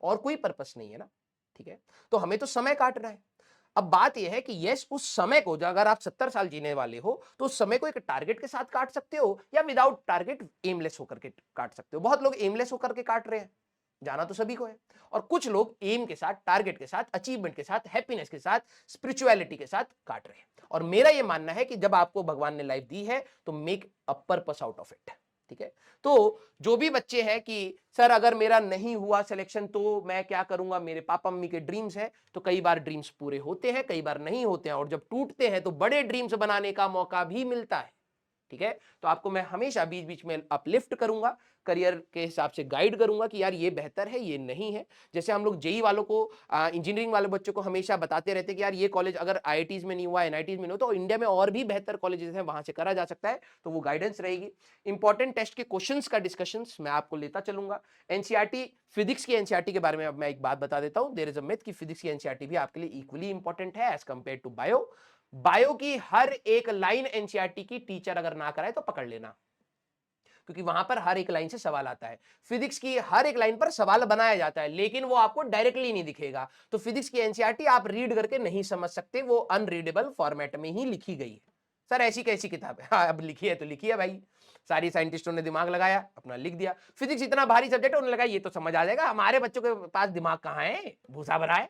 और कोई पर्पस नहीं है ना, ठीक है। तो हमें तो समय काटना है। अब बात यह है कि यस, उस समय को, अगर आप 70 साल जीने वाले हो तो उस समय को एक टारगेट के साथ काट सकते हो या विदाउट टारगेट एमलेस होकर के काट सकते हो। बहुत लोग एमलेस होकर के काट रहे हैं, जाना तो सभी को है, और कुछ लोग एम के साथ, टारगेट के साथ, अचीवमेंट के साथ, हैप्पीनेस के साथ, स्पिरिचुअलिटी के साथ काट रहे हैं। और मेरा यह मानना है कि जब आपको भगवान ने लाइफ दी है तो make a purpose out of it, ठीक है। तो जो भी बच्चे हैं कि सर अगर मेरा नहीं हुआ सिलेक्शन तो मैं क्या करूंगा, मेरे पापा मम्मी के ड्रीम्स हैं, तो कई बार ड्रीम्स पूरे होते हैं, कई बार नहीं होते हैं, और जब टूटते हैं तो बड़े ड्रीम्स बनाने का मौका भी मिलता है, ठीक है। तो आपको मैं हमेशा बीच बीच में अपलिफ्ट करूंगा, करियर के हिसाब से गाइड करूंगा कि यार ये बेहतर है, ये नहीं है। जैसे हम लोग जेई वालों को, इंजीनियरिंग वाले बच्चों को हमेशा बताते रहते हैं कि यार ये कॉलेज अगर आईआईटीज में नहीं हुआ, एनआईटीज में नहीं हुआ, तो इंडिया में और भी बेहतर कॉलेजेस हैं, वहां से करा जा सकता है, तो वो गाइडेंस रहेगी। इंपॉर्टेंट टेस्ट के क्वेश्चंस का डिस्कशंस मैं आपको लेता चलूंगा। एनसीईआरटी, फिजिक्स की एनसीईआरटी के बारे में अब मैं एक बात बता देता हूं, देयर इज अ मिथ कि फिजिक्स की एनसीईआरटी भी आपके लिए इक्वली इंपॉर्टेंट है as compare to bio. Bio की हर एक लाइन एनसीईआरटी की टीचर अगर ना कराए तो पकड़ लेना, क्योंकि वहां पर हर एक लाइन से सवाल आता है। फिजिक्स की हर एक लाइन पर सवाल बनाया जाता है, लेकिन वो आपको डायरेक्टली नहीं दिखेगा। तो फिजिक्स की एनसीईआरटी आप रीड करके नहीं समझ सकते, वो अनरीडेबल फॉर्मेट में ही लिखी गई है। सर ऐसी कैसी किताब है? हाँ, अब लिखी है तो लिखी है भाई, सारी साइंटिस्टों ने दिमाग लगाया, अपना लिख दिया। फिजिक्स इतना भारी सब्जेक्ट है, उन्होंने लगा ये तो समझ आ जाएगा, हमारे बच्चों के पास दिमाग कहाँ है, भूसा भरा है।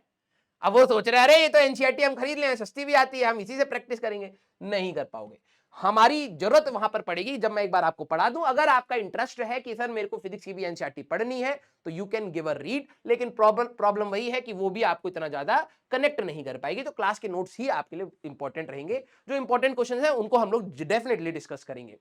अब वो सोच रहे हैं अरे ये तो एनसीईआरटी हम खरीद लें, सस्ती भी आती है, हम इसी से प्रैक्टिस करेंगे। नहीं कर पाओगे, हमारी जरूरत वहां पर पड़ेगी जब मैं एक बार आपको पढ़ा दूं। अगर आपका इंटरेस्ट है कि सर मेरे को फिजिक्स की भी एनसीईआरटी पढ़नी है, तो you can give a read, लेकिन प्रॉब्लम वही है कि वो भी आपको इतना ज्यादा कनेक्ट नहीं कर पाएगी। तो क्लास के नोट्स ही आपके लिए इंपॉर्टेंट रहेंगे। जो इंपॉर्टेंट क्वेश्चन है उनको हम लोग डेफिनेटली डिस्कस करेंगे।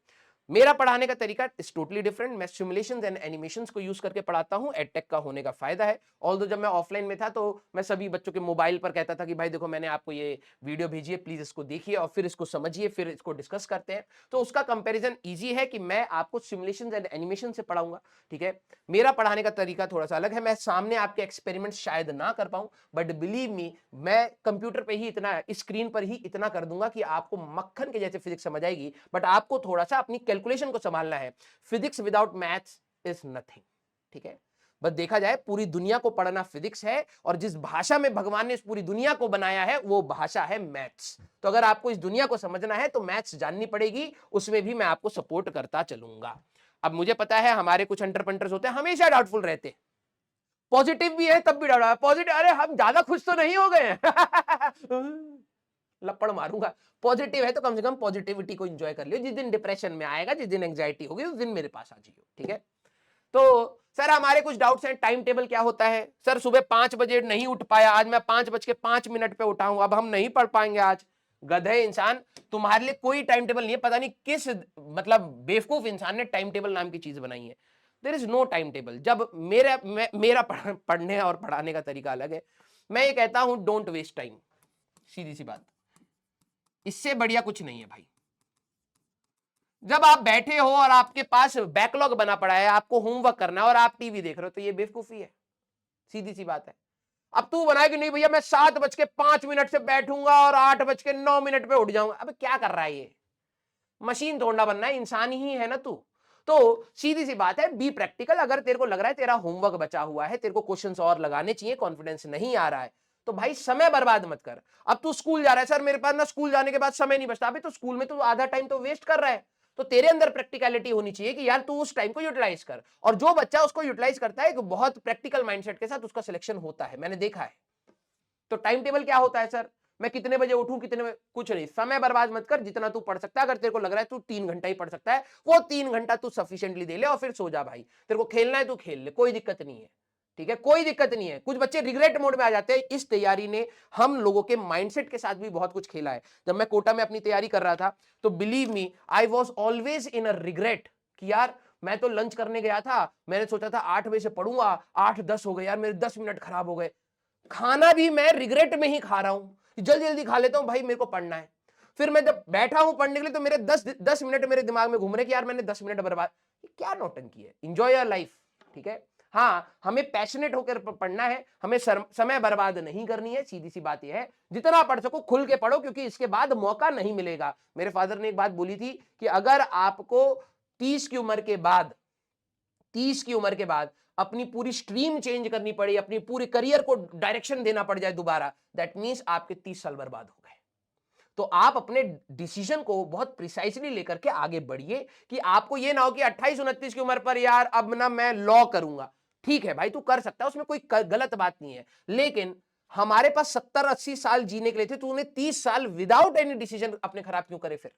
मेरा पढ़ाने का तरीका इज टोटली डिफरेंट। मैं सिमुलेशंस एंड एनिमेशंस को यूज करके पढ़ाता हूं। एडटेक का होने का फायदा है। ऑल्दो जब मैं ऑफलाइन में था तो मैं सभी बच्चों के मोबाइल पर कहता था कि भाई देखो मैंने आपको ये वीडियो भेजी है, प्लीज इसको देखिए और फिर इसको समझिए, फिर इसको डिस्कस करते हैं। तो उसका कंपैरिजन इजी है कि मैं आपको सिमुलेशंस एंड एनिमेशन से पढ़ाऊंगा, ठीक है। मेरा पढ़ाने का तरीका थोड़ा सा अलग है। मैं सामने आपके एक्सपेरिमेंट शायद ना कर पाऊं, बट बिलीव मी, मैं कंप्यूटर पे ही इतना, स्क्रीन पर ही इतना कर दूंगा कि आपको मक्खन के जैसे फिजिक्स समझ आएगी। बट आपको थोड़ा सा अपनी कैलकुलेशन को संभालना है। Physics without maths is nothing, ठीक है। बस देखा जाए पूरी दुनिया को पढ़ना फिजिक्स है, और जिस भाषा में भगवान ने इस पूरी दुनिया को बनाया है वो भाषा है मैथ्स। तो अगर आपको इस दुनिया को समझना है तो मैथ्स जाननी पड़ेगी, उसमें भी मैं आपको सपोर्ट करता चलूंगा। अब मुझे पता है हमारे कुछ अंटरप्रेन्योर्स होते हैं हमेशा डाउटफुल रहते, पॉजिटिव भी है तब भी डाउट, पॉजिटिव, अरे हम ज्यादा खुश तो नहीं हो गए लपड़ मारूंगा। पॉजिटिव है तो कम से कम पॉजिटिविटी को एंजॉय कर लियो। जिस दिन डिप्रेशन में आएगा, जिस दिन एंजाइटी होगी, उस दिन मेरे पास आ जाइयो, ठीक है। तो सर हमारे कुछ डाउट्स हैं, टाइम टेबल क्या होता है? सर सुबह 5 बजे नहीं उठ पाया, आज मैं 5:05 पे उठा हूं, अब हम नहीं पढ़ पाएंगे आज। गधे इंसान, तुम्हारे लिए कोई टाइम टेबल नहीं है। पता नहीं किस मतलब बेवकूफ इंसान ने टाइम टेबल नाम की चीज बनाई है। There is no time table. जब मेरा पढ़ने और पढ़ाने का तरीका अलग है। मैं ये कहता हूं डोंट वेस्ट टाइम, सीधी सी बात, इससे बढ़िया कुछ नहीं है भाई। जब आप बैठे हो और आपके पास बैकलॉग बना पड़ा है, आपको होमवर्क करना है और आप टीवी देख रहे हो, तो ये बेवकूफी है, सीधी सी बात है। अब तू बनाए कि नहीं भैया मैं 7:05 से बैठूंगा और 8:09 पे उठ जाऊंगा। अब क्या कर रहा है ये? मशीन थोड़ा बनना है, इंसान ही है ना तू। तो सीधी सी बात है, बी प्रैक्टिकल। अगर तेरे को लग रहा है तेरा होमवर्क बचा हुआ है, तेरे को क्वेश्चंस और लगाने चाहिए, कॉन्फिडेंस नहीं आ रहा है, तो भाई समय बर्बाद मत कर। अब तू स्कूल जा रहा है, सर मेरे पास ना स्कूल जाने के बाद समय नहीं बचता। अभी तो स्कूल में तू आधा टाइम तो वेस्ट कर रहा है। तो तेरे अंदर प्रैक्टिकलिटी होनी चाहिए कि यार तू उस टाइम को यूटिलाइज कर। और जो बच्चा उसको यूटिलाइज करता है, बहुत प्रैक्टिकल माइंडसेट के साथ उसका सिलेक्शन होता है, मैंने देखा है। तो टाइम टेबल क्या होता है सर? मैं कितने बजे उठूं, कितने बजे, कुछ नहीं। समय बर्बाद मत कर, जितना तू पढ़ सकता है। अगर तेरे को लग रहा है तू 3 घंटा ही पढ़ सकता है, वो 3 घंटा तू सफिशिएंटली दे ले और फिर सो जा भाई। तेरे को खेलना है तू खेल ले, कोई दिक्कत नहीं है, ठीक है, कोई दिक्कत नहीं है। कुछ बच्चे रिग्रेट मोड में आ जाते हैं। इस तैयारी ने हम लोगों के माइंडसेट के साथ भी बहुत कुछ खेला है। जब मैं कोटा में अपनी तैयारी कर रहा था तो believe me, I was always in a regret कि यार मैं तो लंच करने गया था, मैंने सोचा था 8 बजे से पढ़ूंगा, 8:10 हो गए, यार मेरे 10 मिनट खराब हो गए। खाना भी मैं रिग्रेट में ही खा रहा हूं, जल्दी जल्दी खा लेता हूं भाई, मेरे को पढ़ना है। फिर मैं जब बैठा हूं पढ़ने के लिए तो मेरे 10 मिनट मेरे दिमाग में घूम रहे कि यार मैंने 10 मिनट बर्बाद। क्या नौटंकी है? एंजॉय योर लाइफ, ठीक है। हाँ, हमें पैशनेट होकर पढ़ना है, हमें समय बर्बाद नहीं करनी है, सीधी सी बात यह है। जितना पढ़ सको खुल के पढ़ो, क्योंकि इसके बाद मौका नहीं मिलेगा। मेरे फादर ने एक बात बोली थी कि अगर आपको 30 की उम्र के बाद 30 की उम्र के बाद अपनी पूरी स्ट्रीम चेंज करनी पड़ी, अपनी पूरी करियर को डायरेक्शन देना पड़ जाए दोबारा, दैट मीन्स आपके 30 साल बर्बाद हो गए। तो आप अपने डिसीजन को बहुत प्रिसाइसली लेकर के आगे बढ़िए कि आपको ये ना हो कि 28-29 की उम्र पर यार अब ना मैं लॉ करूंगा। ठीक है भाई, तू कर सकता है, उसमें कोई गलत बात नहीं है, लेकिन हमारे पास 70-80 साल जीने के लिए थे, तूने 30 साल विदाउट एनी डिसीजन अपने खराब क्यों करे फिर?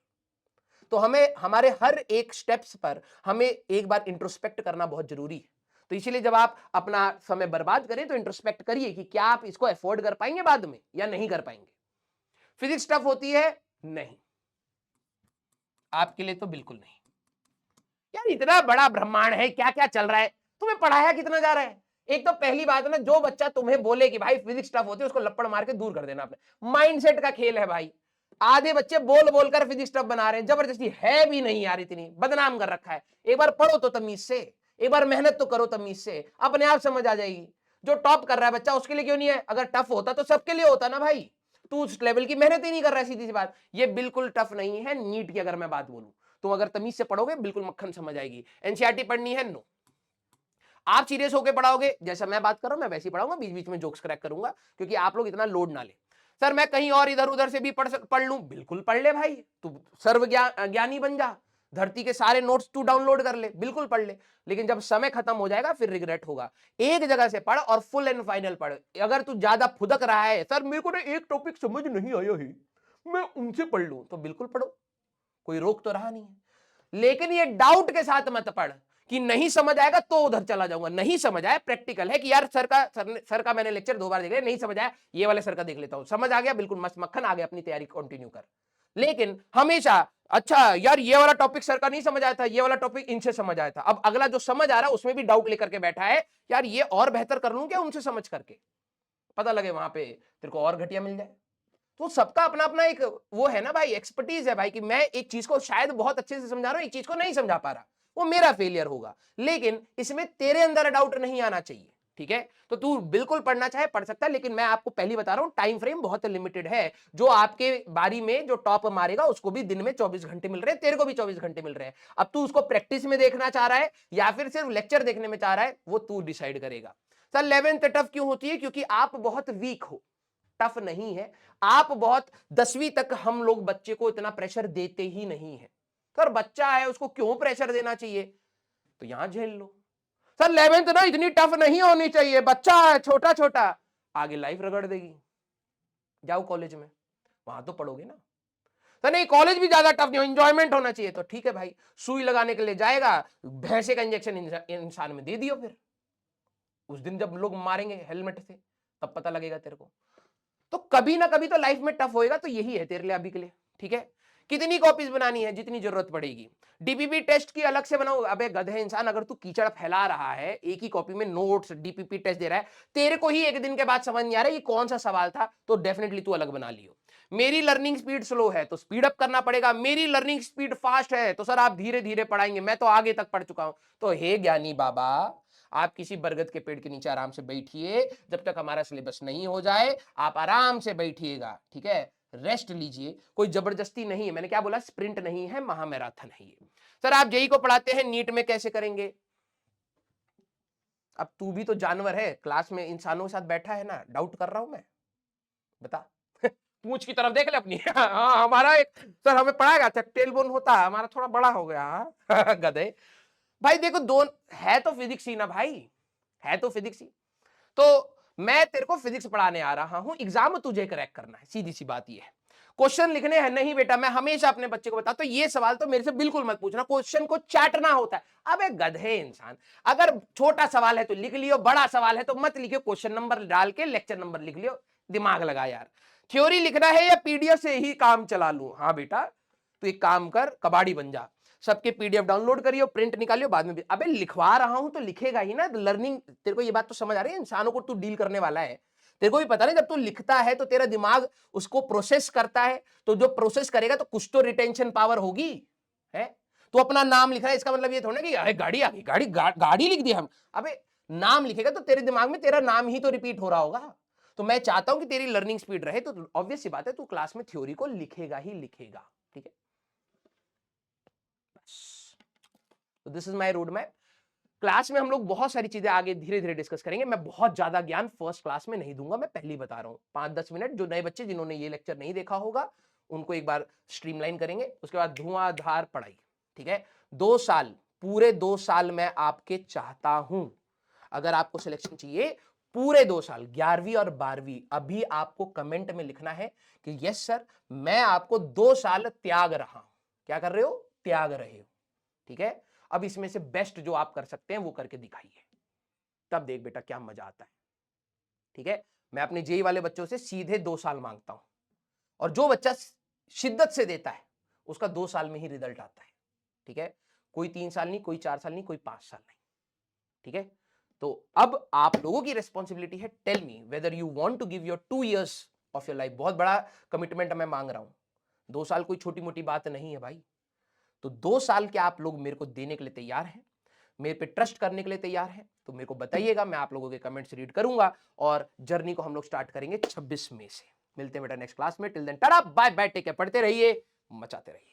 तो हमें हमारे हर एक स्टेप्स पर हमें एक बार इंट्रोस्पेक्ट करना बहुत जरूरी है। तो इसीलिए जब आप अपना समय बर्बाद करें तो इंट्रोस्पेक्ट करिए कि क्या आप इसको अफोर्ड कर पाएंगे बाद में या नहीं कर पाएंगे। फिजिक्स टफ होती है? नहीं, आपके लिए तो बिल्कुल नहीं। यार इतना बड़ा ब्रह्मांड है, क्या क्या चल रहा है, तुम्हें पढ़ाया कितना जा रहा है? एक तो पहली बात है ना, जो बच्चा तुम्हें बोले कि भाई फिजिक्स टफ होती है, उसको लपड़ मार के दूर कर देना। अपने माइंडसेट का खेल है भाई। आधे बच्चे बोल बोल कर फिजिक्स टफ बना रहे हैं, जबरदस्ती है भी नहीं यार, इतनी बदनाम कर रखा है। एक बार पढ़ो तो तमीज से, एक बार मेहनत तो करो तमीज से, अपने आप समझ आ जाएगी। जो टॉप कर रहा है बच्चा, उसके लिए क्यों नहीं है? अगर टफ होता तो सबके लिए होता ना भाई। तू उस लेवल की मेहनत ही नहीं कर रहा है, सीधी सी बात। ये बिल्कुल टफ नहीं है नीट की, अगर मैं बात बोलूं तो अगर तमीज से पढ़ोगे बिल्कुल मक्खन समझ आएगी। एनसीईआरटी पढ़नी है? नो। आप सीरियस होकर पढ़ाओगे, जैसा मैं बात कर रहा हूं मैं वैसे ही पढ़ाऊंगा, बीच बीच में जोक्स क्रैक करूंगा, क्योंकि आप लोग इतना लोड ना ले। सर मैं कहीं और इधर उधर से भी पढ़ लूं, बिल्कुल पढ़ ले भाई, तू सर्व ज्ञानी बन जा, धरती के सारे नोट्स तू डाउनलोड कर ले, बिल्कुल पढ़ ले। लेकिन जब समय खत्म हो जाएगा फिर रिग्रेट होगा। एक जगह से पढ़ और फुल एंड फाइनल पढ़। अगर तू ज्यादा फुदक रहा है, सर मेरे को ना एक टॉपिक समझ नहीं आया है, मैं उनसे पढ़ लूं, तो बिल्कुल पढ़ो, कोई रोक तो रहा नहीं है। लेकिन ये डाउट के साथ मत पढ़ कि नहीं समझ आएगा तो उधर चला जाऊंगा। नहीं समझ आया, प्रैक्टिकल है कि यार सर का मैंने लेक्चर 2 बार देख लिया, नहीं समझ आया, ये वाले सर का देख लेता हूं, समझ आ गया, बिल्कुल मस्त मक्खन आ गया, अपनी तैयारी कंटिन्यू कर। लेकिन हमेशा अच्छा यार ये वाला टॉपिक सर का नहीं समझ आया था, ये वाला टॉपिक इनसे समझ आया था, अब अगला जो समझ आ रहा है उसमें भी डाउट लेकर के बैठा है, यार ये और बेहतर कर लूं क्या उनसे समझ करके, पता लगे वहां पे तेरे को और घटिया मिल जाए। तो सबका अपना अपना एक वो है ना भाई, एक्सपर्टीज है भाई, कि मैं एक चीज को शायद बहुत अच्छे से समझा रहा हूं, एक चीज को नहीं समझा पा रहा, वो मेरा फेलियर होगा। लेकिन इसमें तेरे अंदर डाउट नहीं आना चाहिए, ठीक है? तो तू बिल्कुल पढ़ना चाहे पढ़ सकता है, लेकिन मैं आपको पहली बता रहा हूं टाइम फ्रेम बहुत लिमिटेड है। जो आपके बारी में जो टॉप मारेगा उसको भी दिन में 24 घंटे मिल रहे हैं, तेरे को भी 24 घंटे मिल रहे हैं। अब तू उसको प्रैक्टिस में देखना चाह रहा है या फिर सिर्फ लेक्चर देखने में चाह रहा है, वो तू डिसाइड करेगा। सर 11th टफ क्यों होती है? क्योंकि आप बहुत वीक हो। टफ नहीं है, आप बहुत 10वीं तक हम लोग बच्चे को इतना प्रेशर देते ही नहीं है। सर बच्चा है उसको क्यों प्रेशर देना चाहिए? तो यहां झेल लो। सर 11th ना इतनी टफ नहीं होनी चाहिए, बच्चा है छोटा छोटा, आगे लाइफ रगड़ देगी। जाओ कॉलेज में, वहां तो पढ़ोगे ना। सर नहीं कॉलेज भी ज्यादा टफ नहीं, एंजॉयमेंट होना चाहिए, तो ठीक है भाई, सुई लगाने के लिए जाएगा, भैंसे का इंजेक्शन इंसान में दे दियो, फिर उस दिन जब लोग मारेंगे हेलमेट से तब पता लगेगा तेरे को। तो कभी ना कभी तो लाइफ में टफ होएगा, तो यही है तेरे लिए अभी के लिए, ठीक है? कितनी कॉपीज बनानी है? जितनी जरूरत पड़ेगी। डीपीपी टेस्ट की अलग से बनाओ? अबे गधे इंसान, अगर तू कीचड़ फैला रहा है, एक ही कॉपी में नोट्स डीपीपी टेस्ट दे रहा है, तेरे को ही एक दिन के बाद समझ नहीं आ रहा है ये कौन सा सवाल था, तो डेफिनेटली तू अलग बना लियो। मेरी लर्निंग स्पीड स्लो है तो स्पीड अप करना पड़ेगा, मेरी लर्निंग स्पीड फास्ट है तो सर आप धीरे धीरे पढ़ाएंगे, मैं तो आगे तक पढ़ चुका हूं। तो हे ज्ञानी बाबा, आप किसी बरगद के पेड़ के नीचे आराम से बैठिए, जब तक हमारा सिलेबस नहीं हो जाए आप आराम से बैठिएगा, ठीक है? रेस्ट लीजिए, कोई जबरदस्ती नहीं है। मैंने क्या बोला? स्प्रिंट नहीं है, महामैराथन है ये। सर आप जेई को पढ़ाते हैं, नीट में कैसे करेंगे? अब तू भी तो जानवर है, क्लास में इंसानों के साथ बैठा है ना, डाउट कर रहा हूं मैं, बता। पूंछ की तरफ देख ले अपनी। हाँ हमारा एक सर हमें पढ़ाएगा, अच्छा टेलबोन होता है हमारा थोड़ा बड़ा हो गया। हाँ गधे भाई, देखो दो है तो फिजिक्स ही ना भाई, है तो फिजिक्स ही। तो मैं तेरे को फिजिक्स पढ़ाने आ रहा हूं, एग्जाम तुझे क्रैक करना है, सीधी सी बात ये है। क्वेश्चन लिखने हैं नहीं बेटा, मैं हमेशा अपने बच्चे को बताता हूं ये सवाल तो मेरे से बिल्कुल मत पूछना, क्वेश्चन को चाटना होता है। अबे गधे इंसान, अगर छोटा सवाल है तो लिख लियो, बड़ा सवाल है तो मत लिखियो, क्वेश्चन नंबर डाल के लेक्चर नंबर लिख लियो, दिमाग लगा यार। थ्योरी लिखना है या पीडीएफ से ही काम चला लूं? हाँ बेटा तू एक काम कर, कबाड़ी बन जा, सबके पीडीएफ डाउनलोड करियो, प्रिंट निकालियो, बाद में भी अबे लिखवा रहा हूं तो लिखेगा ही ना, लर्निंग। तेरे को ये बात तो समझ आ रही है, इंसानों को तू डील करने वाला है, तेरे को भी पता नहीं, जब तू लिखता है तो तेरा दिमाग उसको प्रोसेस करता है, तो जो प्रोसेस करेगा तो कुछ तो रिटेंशन पावर होगी, है? तो अपना नाम लिख रहा है, इसका मतलब ये थोड़ा कि अरे गाड़ी आ गई, गाड़ी लिख दी हम। अबे नाम लिखेगा तो तेरे दिमाग में तेरा नाम ही तो रिपीट हो रहा होगा। तो मैं चाहता हूं कि तेरी लर्निंग स्पीड रहे, तो ऑब्वियस सी बात है तू क्लास में थ्योरी को लिखेगा ही लिखेगा। ठीक है, तो this is my road map. Class में हम लोग बहुत सारी चीजें आगे धीरे धीरे डिस्कस करेंगे। मैं बहुत ज्यादा ज्ञान फर्स्ट क्लास में नहीं दूंगा, मैं पहली बता रहा हूं। 5-10 मिनट जो नए बच्चे जिन्होंने ये लेक्चर नहीं देखा होगा उनको एक बार स्ट्रीमलाइन करेंगे, उसके बाद धुआंधार पढ़ाई। ठीक है, 2 साल, पूरे 2 साल मैं आपके चाहता हूं। अगर आपको सिलेक्शन चाहिए पूरे 2 साल 11वीं और 12वीं, अभी आपको कमेंट में लिखना है कि यस सर मैं आपको 2 साल त्याग रहा हूं। क्या कर रहे हो? त्याग रहे हो। ठीक है, अब इसमें से बेस्ट जो आप कर सकते हैं वो करके दिखाइए, तब देख बेटा क्या मजा आता है। ठीक है, मैं अपने जेई वाले बच्चों से सीधे 2 साल मांगता हूं, और जो बच्चा शिद्दत से देता है उसका 2 साल में ही रिजल्ट आता है। ठीक है, कोई 3 साल नहीं, कोई 4 साल नहीं, कोई 5 साल नहीं। ठीक है, तो अब आप लोगों की रिस्पॉन्सिबिलिटी है, tell me whether you want to give your 2 years of your life. बहुत बड़ा कमिटमेंट मैं मांग रहा हूं, 2 साल कोई छोटी मोटी बात नहीं है भाई। तो 2 साल के आप लोग मेरे को देने के लिए तैयार हैं, मेरे पे ट्रस्ट करने के लिए तैयार हैं, तो मेरे को बताइएगा, मैं आप लोगों के कमेंट्स रीड करूंगा और जर्नी को हम लोग स्टार्ट करेंगे 26 मई से। मिलते हैं बेटा नेक्स्ट क्लास में। Till then tata bye bye, take care, पढ़ते रहिए, मचाते रहिए।